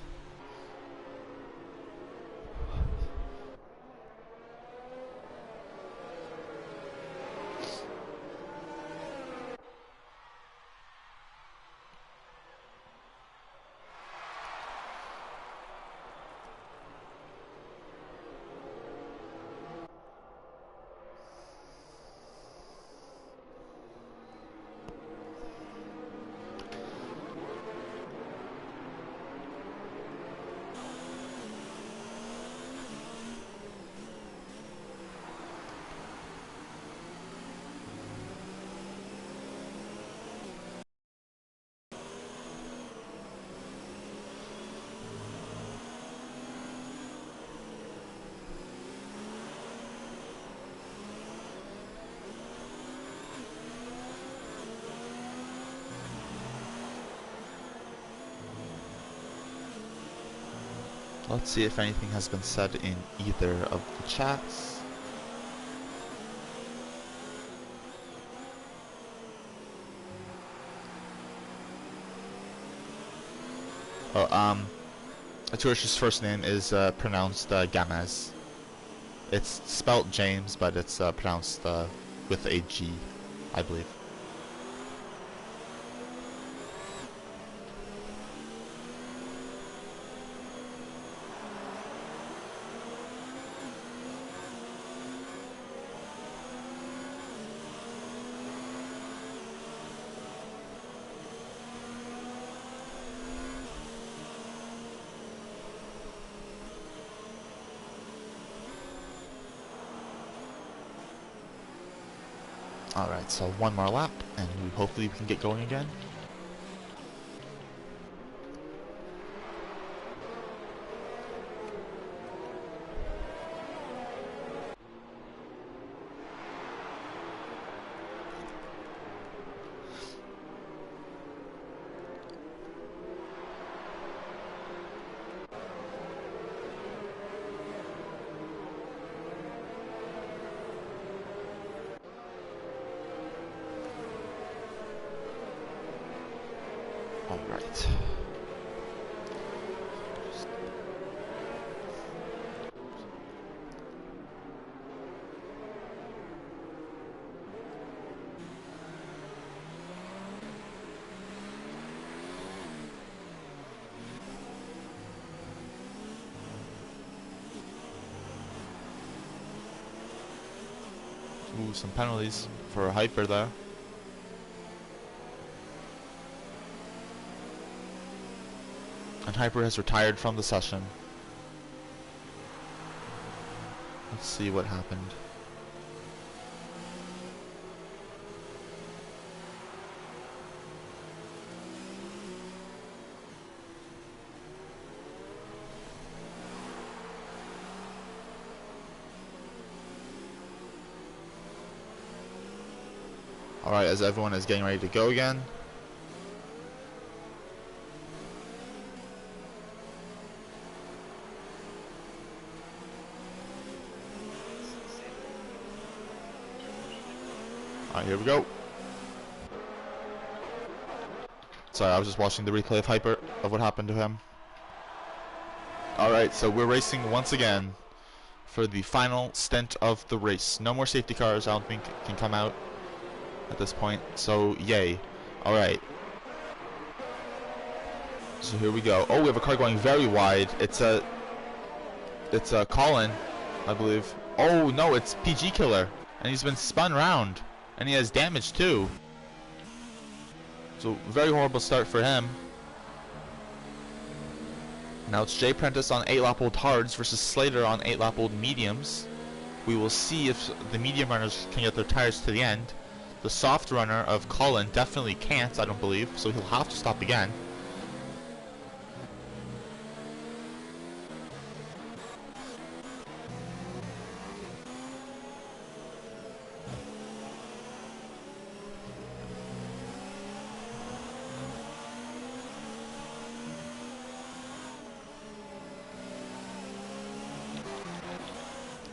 Let's see if anything has been said in either of the chats. Oh, Aturish's first name is pronounced Gamez. It's spelt James, but it's pronounced with a G, I believe. Alright, so one more lap, and hopefully we can get going again. Alright. Ooh, some penalties for Hyper there. And Hyper has retired from the session. Let's see what happened. Alright, as everyone is getting ready to go again. Alright, here we go. Sorry, I was just watching the replay of Hyper, of what happened to him. Alright, so we're racing once again for the final stint of the race. No more safety cars, I don't think, can come out at this point, so yay. Alright. So here we go. Oh, we have a car going very wide. It's a Colin, I believe. Oh no, it's PG Killer. And he's been spun round. And he has damage too. So very horrible start for him. Now it's Jay Prentice on 8-lap-old hards versus Slater on 8-lap-old mediums. We will see if the medium runners can get their tires to the end. The soft runner of Colin definitely can't, I don't believe, so he'll have to stop again.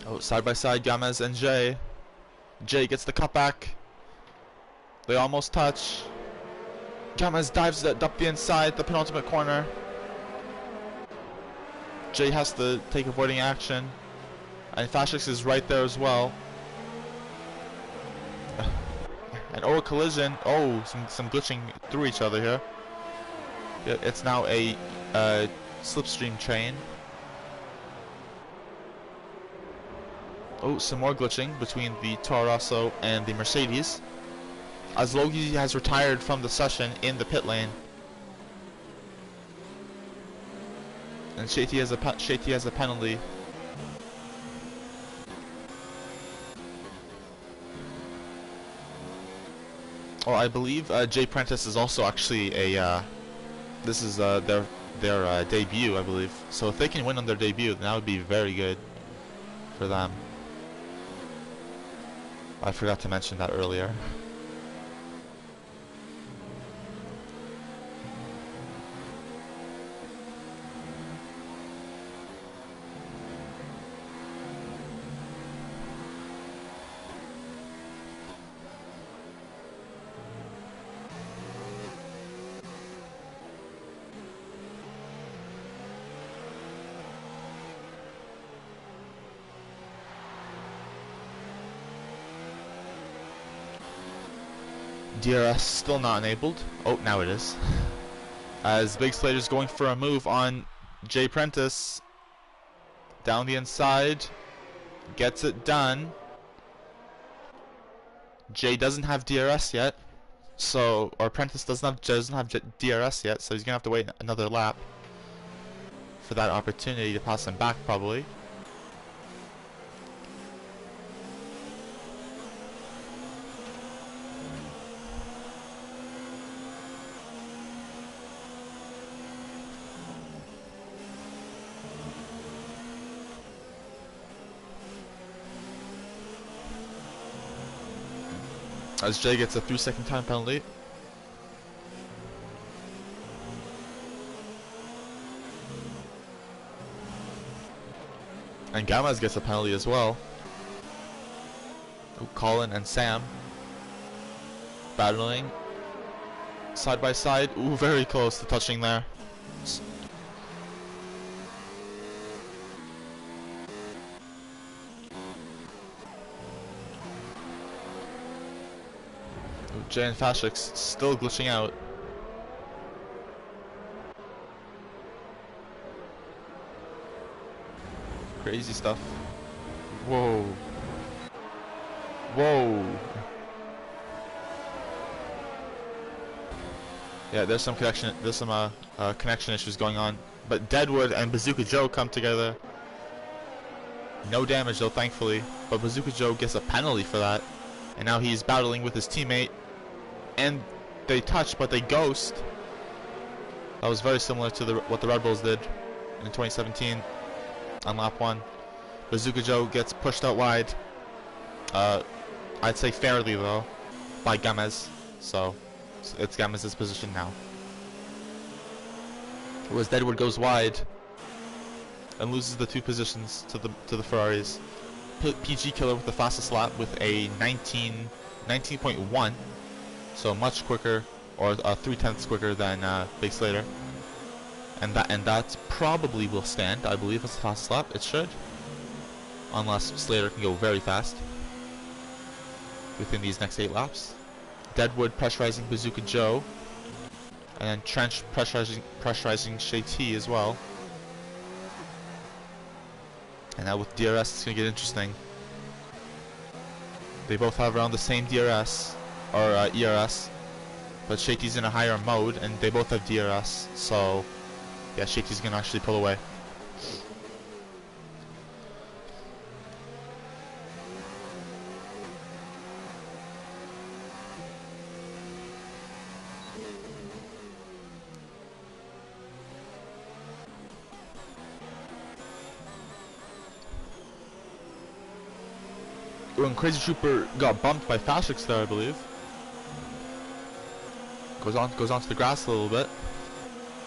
Oh, side by side, Gomez and Jay. Jay gets the cutback. They almost touch. Gomez dives up the inside, the penultimate corner. Jay has to take avoiding action. And Fashix is right there as well. And a collision. Oh, some glitching through each other here. Yeah, it's now a slipstream train. Oh, some more glitching between the Toro Rosso and the Mercedes, as Logie has retired from the session in the pit lane. And Shady has a penalty. Oh, I believe Jay Prentice is also actually a. This is their debut, I believe. So if they can win on their debut, then that would be very good for them. I forgot to mention that earlier. DRS still not enabled. Oh, now it is. As Big Slater's going for a move on Jay Prentice. Down the inside. Gets it done. Jay doesn't have DRS yet. So, or Prentice doesn't have DRS yet, so he's gonna have to wait another lap for that opportunity to pass him back, probably. As Jay gets a 3-second time penalty. And Gamaz gets a penalty as well. Oh, Colin and Sam battling side by side. Ooh, very close to touching there. Jay and Fashix still glitching out. Crazy stuff. Whoa. Whoa. Yeah, there's some connection issues going on. But Deadwood and Bazooka Joe come together. No damage though, thankfully. But Bazooka Joe gets a penalty for that. And now he's battling with his teammate. And they touch, but they ghost. That was very similar to what the Red Bulls did in 2017 on lap 1. Bazooka Joe gets pushed out wide. I'd say fairly though, by Gamez. So it's Gamez's position now. Whereas Deadwood goes wide and loses the 2 positions to the Ferraris. PG Killer with the fastest lap with a 19.1. So much quicker, or 3/10 quicker than Big Slater, and that probably will stand. I believe it's the fastest lap. It should, unless Slater can go very fast within these next 8 laps. Deadwood pressurizing Bazooka Joe, and then Trench pressurizing Shay T as well. And now with DRS, it's gonna get interesting. They both have around the same DRS. Or ERS, but Shaky's in a higher mode, and they both have DRS, so yeah, Shaky's gonna actually pull away. When Crazy Trooper got bumped by Fashix there, I believe. Goes on to the grass a little bit.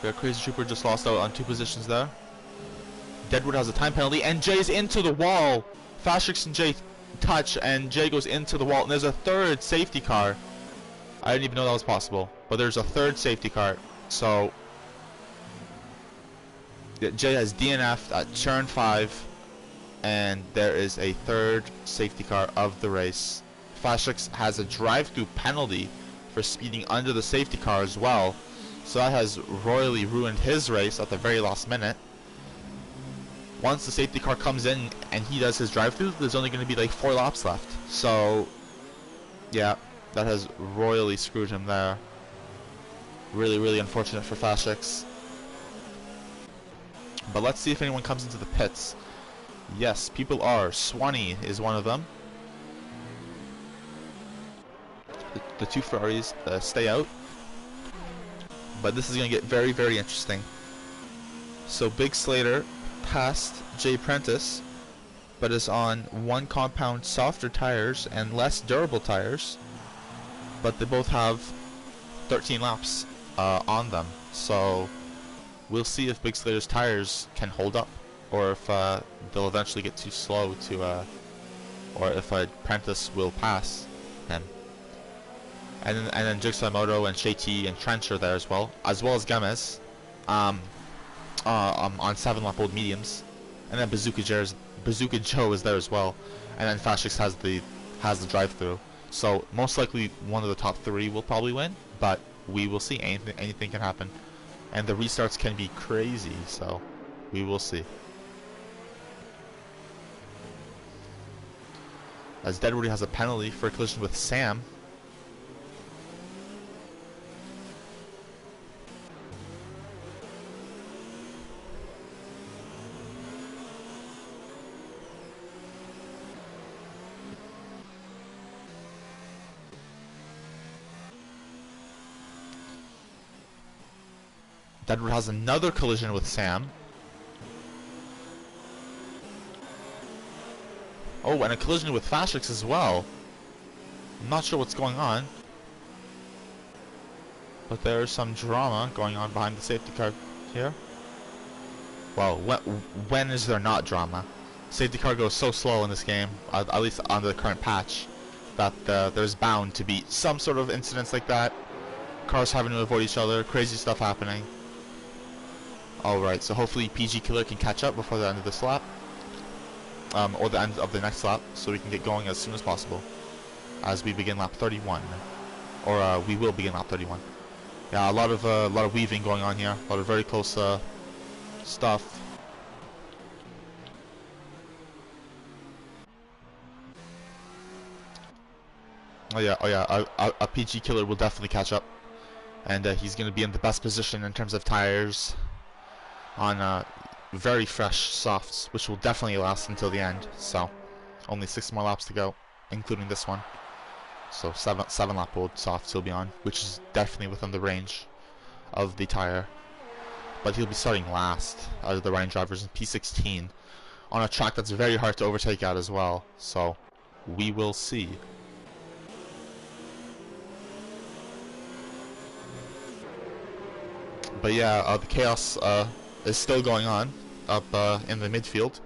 Yeah, Crazy Trooper just lost out on 2 positions there. Deadwood has a time penalty, and Jay's into the wall. Fashrix and Jay touch, and Jay goes into the wall, and there's a third safety car. I didn't even know that was possible, but there's a third safety car. So Jay has DNF'd at turn 5, and there is a third safety car of the race. Fashrix has a drive-through penalty for speeding under the safety car as well, so that has royally ruined his race at the very last minute. Once the safety car comes in and he does his drive-through, there's only going to be like 4 laps left. So yeah, that has royally screwed him there. Really, really unfortunate for Fashrix. But let's see if anyone comes into the pits. Yes, people are. Swanee is one of them. The 2 Ferraris stay out. But this is going to get very, very interesting. So Big Slater passed Jay Prentice, but is on 1 compound softer tires and less durable tires. But they both have 13 laps on them. So we'll see if Big Slater's tires can hold up, or if they'll eventually get too slow to, or if Prentice will pass him. And then Jigsaw Moto and Shay T and Trench are there as well as Gemez, on 7-lap old mediums, and then Bazooka Joe is there as well, and then Fashrix has the drive-through. So most likely one of the top 3 will probably win, but we will see. Anything can happen, and the restarts can be crazy. So we will see. As Deadwood has a penalty for a collision with Sam. Deadwood has another collision with Sam. Oh, and a collision with Fashrix as well. I'm not sure what's going on, but there's some drama going on behind the safety car here. Well, when is there not drama? Safety car goes so slow in this game, at least on the current patch, that there's bound to be some sort of incidents like that. Cars having to avoid each other, crazy stuff happening. Alright, so hopefully PG Killer can catch up before the end of this lap. Or the end of the next lap, so we can get going as soon as possible. As we begin lap 31. Or we will begin lap 31. Yeah, a lot of weaving going on here. A lot of very close stuff. Oh yeah, a PG Killer will definitely catch up. And he's going to be in the best position in terms of tires on very fresh softs, which will definitely last until the end. So only 6 more laps to go, including this one. So 7 lap old softs he'll be on, which is definitely within the range of the tire. But he'll be starting last out of the Ryan drivers in P16 on a track that's very hard to overtake at as well. So we will see. But yeah, the chaos is still going on up in the midfield.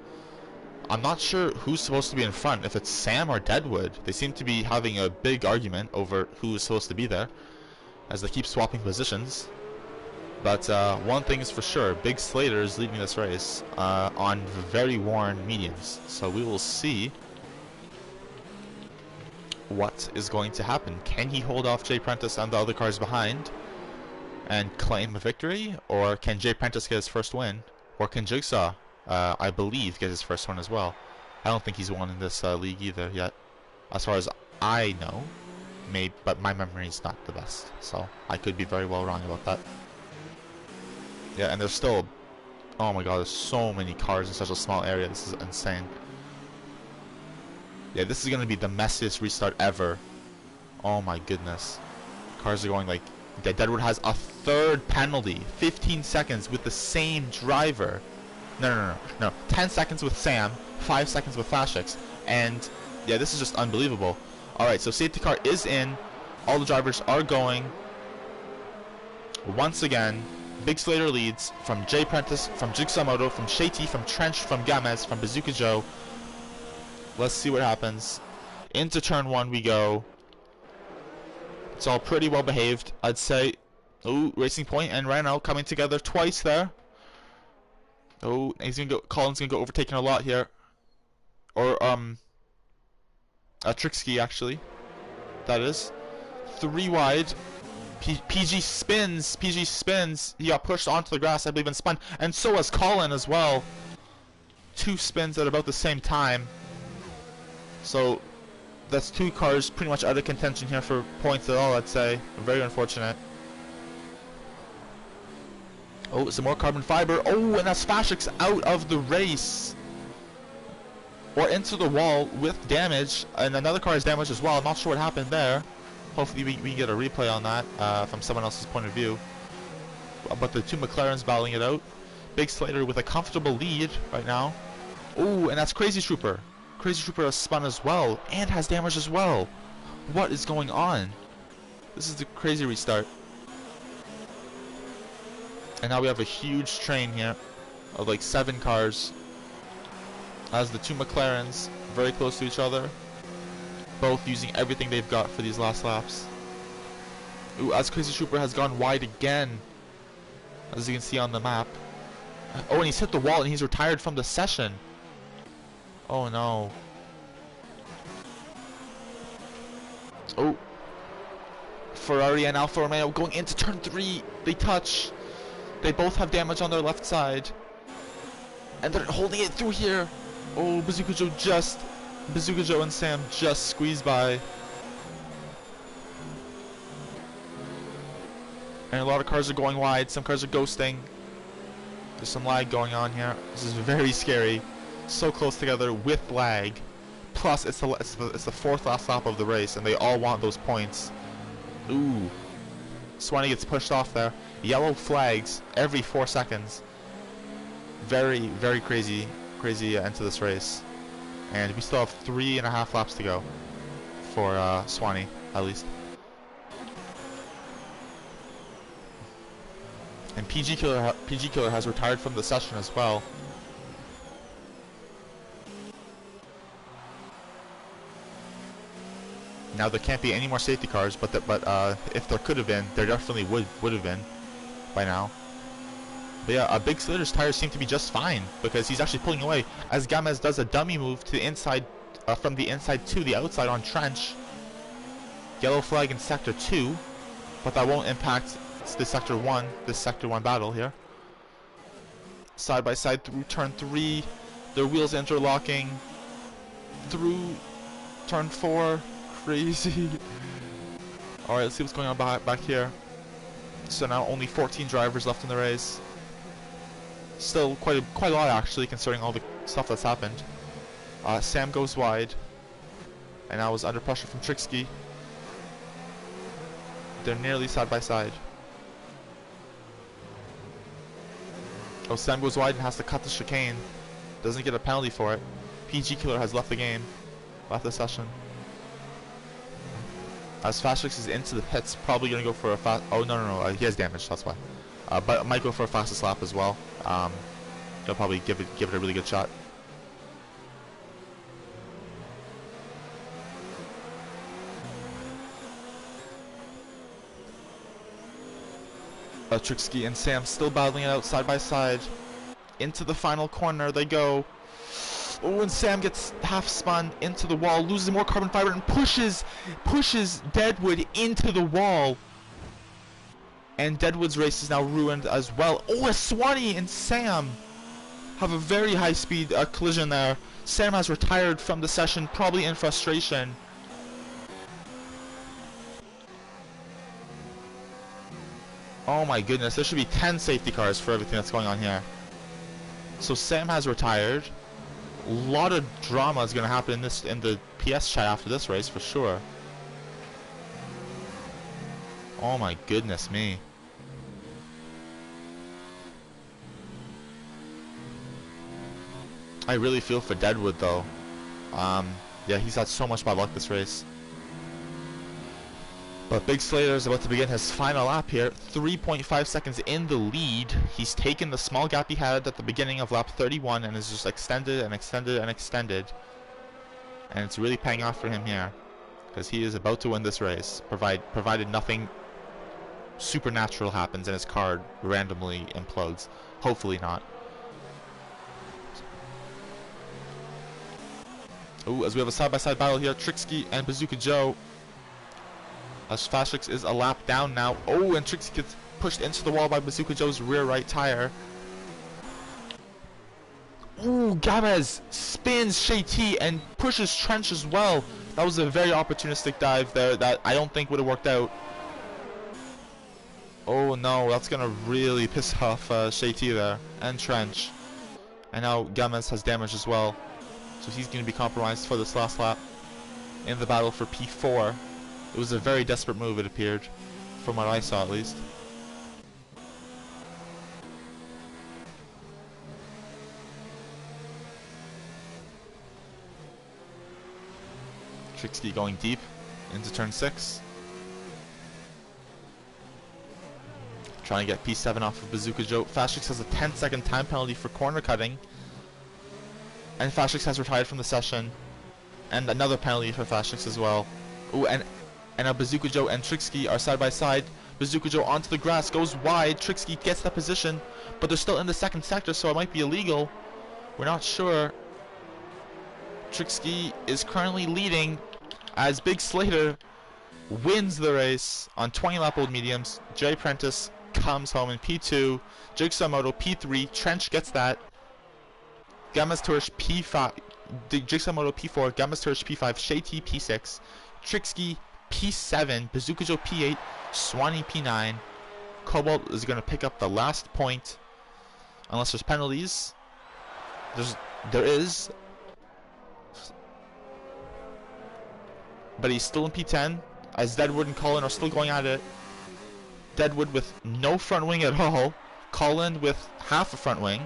I'm not sure who's supposed to be in front, if it's Sam or Deadwood. They seem to be having a big argument over who is supposed to be there, as they keep swapping positions. But one thing is for sure, Big Slater is leading this race on very worn mediums. So we will see what is going to happen. Can he hold off Jay Prentice and the other cars behind and claim a victory, or can Jay Prentice get his first win, or can Jigsaw, I believe, get his first one as well? I don't think he's won in this league either yet, as far as I know. Maybe, but my memory is not the best, so I could be very well wrong about that. Yeah, and there's still, oh my god, there's so many cars in such a small area. This is insane. Yeah, this is gonna be the messiest restart ever. Oh my goodness, cars are going like. Deadwood has a third penalty, 15 seconds with the same driver. No. 10 seconds with Sam, 5 seconds with Fashrix, and yeah, this is just unbelievable. Alright, so safety car is in, all the drivers are going. Once again, Big Slater leads from Jay Prentice, from Jigsaw Moto, from Shay T, from Trench, from Gamez, from Bazooka Joe. Let's see what happens. Into turn 1 we go. It's all pretty well behaved, I'd say. Oh, Racing Point and Renault coming together twice there. Oh, he's gonna go. Colin's gonna go overtaking a lot here. Or Trixie actually. That is 3 wide. PG spins. PG spins. He got pushed onto the grass, I believe, and spun. And so has Colin as well. 2 spins at about the same time. So that's 2 cars pretty much out of contention here for points at all, I'd say. Very unfortunate. Oh, some more carbon fiber. Oh, and that's Fashix out of the race. Or into the wall with damage. And another car is damaged as well. I'm not sure what happened there. Hopefully we get a replay on that from someone else's point of view. But the 2 McLarens battling it out. Big Slater with a comfortable lead right now. Oh, and that's Crazy Trooper. Crazy Trooper has spun as well. And has damage as well. What is going on? This is the crazy restart. And now we have a huge train here of like 7 cars. As the 2 McLarens very close to each other. Both using everything they've got for these last laps. Ooh, as Crazy Trooper has gone wide again. As you can see on the map. Oh, and he's hit the wall and he's retired from the session. Oh no. Oh. Ferrari and Alfa Romeo going into turn 3. They touch. They both have damage on their left side. And they're holding it through here. Oh, Bazooka Joe and Sam just squeezed by. And a lot of cars are going wide. Some cars are ghosting. There's some lag going on here. This is very scary. So close together with lag. Plus, it's the 4th last lap of the race, and they all want those points. Ooh. Swanee gets pushed off there. Yellow flags every 4 seconds. Very, very crazy end to this race. And we still have 3.5 laps to go for Swanee, at least. And PG Killer has retired from the session as well. Now there can't be any more safety cars, but if there could have been, there definitely would have been by now. But yeah, Big Slater's tires seem to be just fine because he's actually pulling away as Gamez does a dummy move to the inside, from the inside to the outside on Trench. Yellow flag in Sector 2, but that won't impact the Sector 1, this Sector 1 battle here. Side by side through turn 3, their wheels interlocking through turn 4. Crazy. Alright, let's see what's going on back here. So now only 14 drivers left in the race. Still quite a lot actually, considering all the stuff that's happened. Sam goes wide, and I was under pressure from Trixie. They're nearly side by side. Oh, Sam goes wide and has to cut the chicane. Doesn't get a penalty for it. PG Killer has left the game, left the session. As Fashix is into the pits, probably gonna go for a fast. Oh no, he has damage. That's why. But might go for a fastest lap as well. He'll probably give it a really good shot. Trixie and Sam still battling it out side by side. Into the final corner they go. Oh, and Sam gets half spun into the wall, loses more carbon fiber, and pushes Deadwood into the wall. And Deadwood's race is now ruined as well. Oh, and Swanee and Sam have a very high speed collision there. Sam has retired from the session, probably in frustration. Oh my goodness, there should be 10 safety cars for everything that's going on here. So Sam has retired. A lot of drama is going to happen in the PS chat after this race for sure. Oh my goodness me. I really feel for Deadwood though. Yeah, he's had so much bad luck this race. But Big Slater is about to begin his final lap here. 3.5 seconds in the lead. He's taken the small gap he had at the beginning of lap 31 and has just extended and extended and extended. and it's really paying off for him here, because he is about to win this race, provided nothing supernatural happens and his card randomly implodes. Hopefully not. Ooh, as we have a side-by-side battle here, Trixie and Bazooka Joe. As Fashrix is a lap down now. Oh, and Trixie gets pushed into the wall by Bazooka Joe's rear right tire. Ooh, Gamez spins Shay T and pushes Trench as well. That was a very opportunistic dive there that I don't think would have worked out. Oh no, that's gonna really piss off Shay T there and Trench. And now Gamez has damage as well, so he's gonna be compromised for this last lap in the battle for P4. It was a very desperate move, it appeared, from what I saw at least. Trixie going deep into turn 6. Trying to get P7 off of Bazooka Joe. Fashrix has a 10-second time penalty for corner cutting. And Fashrix has retired from the session. And another penalty for Fashrix as well. Ooh, and now Bazooka Joe and Trixie are side by side. Bazooka Joe onto the grass, goes wide. Trixie gets that position, but they're still in the second sector, so it might be illegal. We're not sure. Trixie is currently leading as Big Slater wins the race on 20 lap old mediums. Jay Prentice comes home in P2. Jigsaw Moto P3. Trench gets that. Gamma's Turish P5. Jigsaw Moto P4. Gamma's Turish P5. Shay T P6. Trixie P7. Bazooka Joe P8. Swanee P9. Cobalt is going to pick up the last point unless there's penalties. There is. But he's still in P10, as Deadwood and Colin are still going at it. Deadwood with no front wing at all. Colin with half a front wing.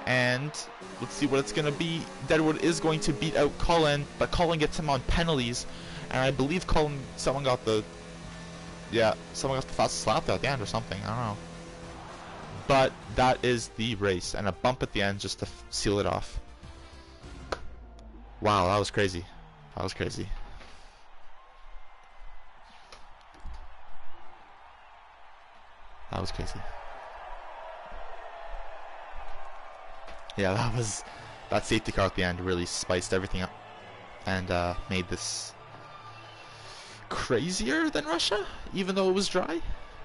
And let's see what it's going to be. Deadwood is going to beat out Colin, but Colin gets him on penalties. And I believe someone got the fastest lap at the end or something. I don't know. But that is the race, and a bump at the end just to seal it off. Wow, that was crazy. That was crazy. That was crazy. Yeah, that safety car at the end really spiced everything up and made this crazier than Russia, even though it was dry.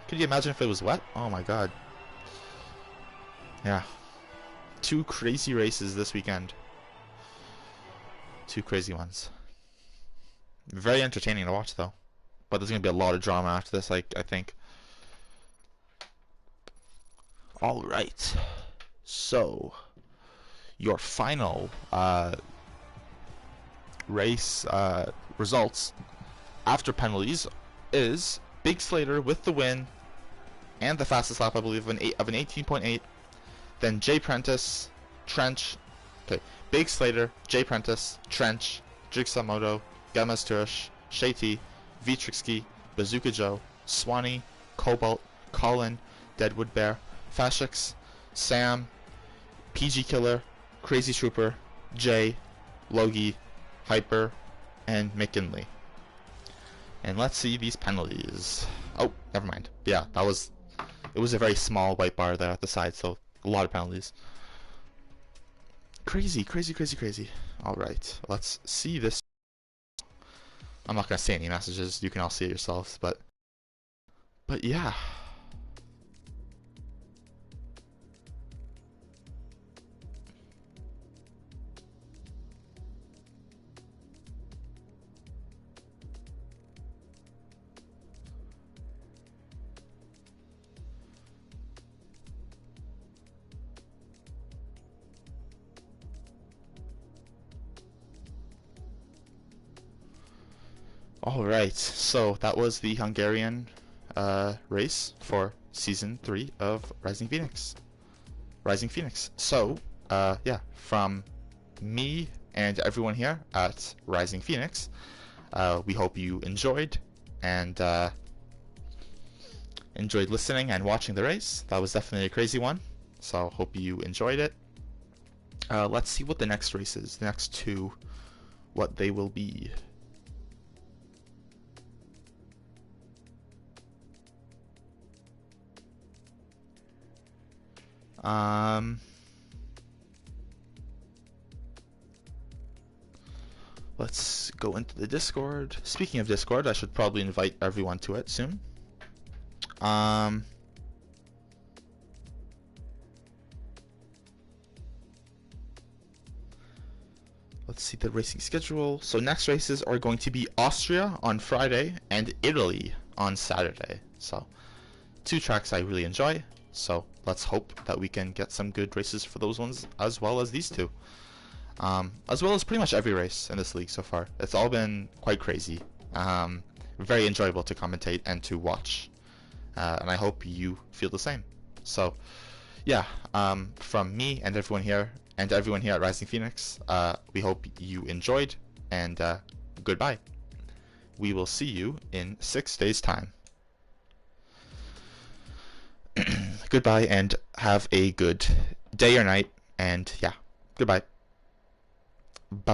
Could you imagine if it was wet? Oh my god. Yeah. 2 crazy races this weekend. 2 crazy ones. Very entertaining to watch though. But there's going to be a lot of drama after this, I think. Alright. So, your final race results after penalties is Big Slater with the win and the fastest lap, I believe, of an 18.8. Then Jay Prentice, Trench, okay, Big Slater, Jay Prentice, Trench, Jigsaw Moto, Gammas Turish, Shay T, V Trixie, Bazooka Joe, Swanee, Cobalt, Colin, Deadwood Bear, Fashrix, Sam, PG Killer, Crazy Trooper, Jay, Logie, Hyper, and McKinley. And let's see these penalties. Oh, never mind. Yeah, it was a very small white bar there at the side, so a lot of penalties. Crazy, crazy, crazy, crazy. Alright, let's see this. I'm not going to say any messages, you can all see it yourselves, but yeah. Alright, so that was the Hungarian race for Season 3 of Rising Phoenix. So, yeah, from me and everyone here at Rising Phoenix, we hope you enjoyed and enjoyed listening and watching the race. That was definitely a crazy one, so hope you enjoyed it. Let's see what the next race is. The next 2 what they will be. Let's go into the Discord. Speaking of Discord, I should probably invite everyone to it soon. Let's see the racing schedule. So next races are going to be Austria on Friday and Italy on Saturday. So 2 tracks I really enjoy. So let's hope that we can get some good races for those ones as well as these 2. As well as pretty much every race in this league so far. It's all been quite crazy. Very enjoyable to commentate and to watch. And I hope you feel the same. So yeah, from me and everyone here at Rising Phoenix, we hope you enjoyed, and goodbye. We will see you in 6 days' time. Goodbye, and have a good day or night, and yeah, goodbye. Bye-bye.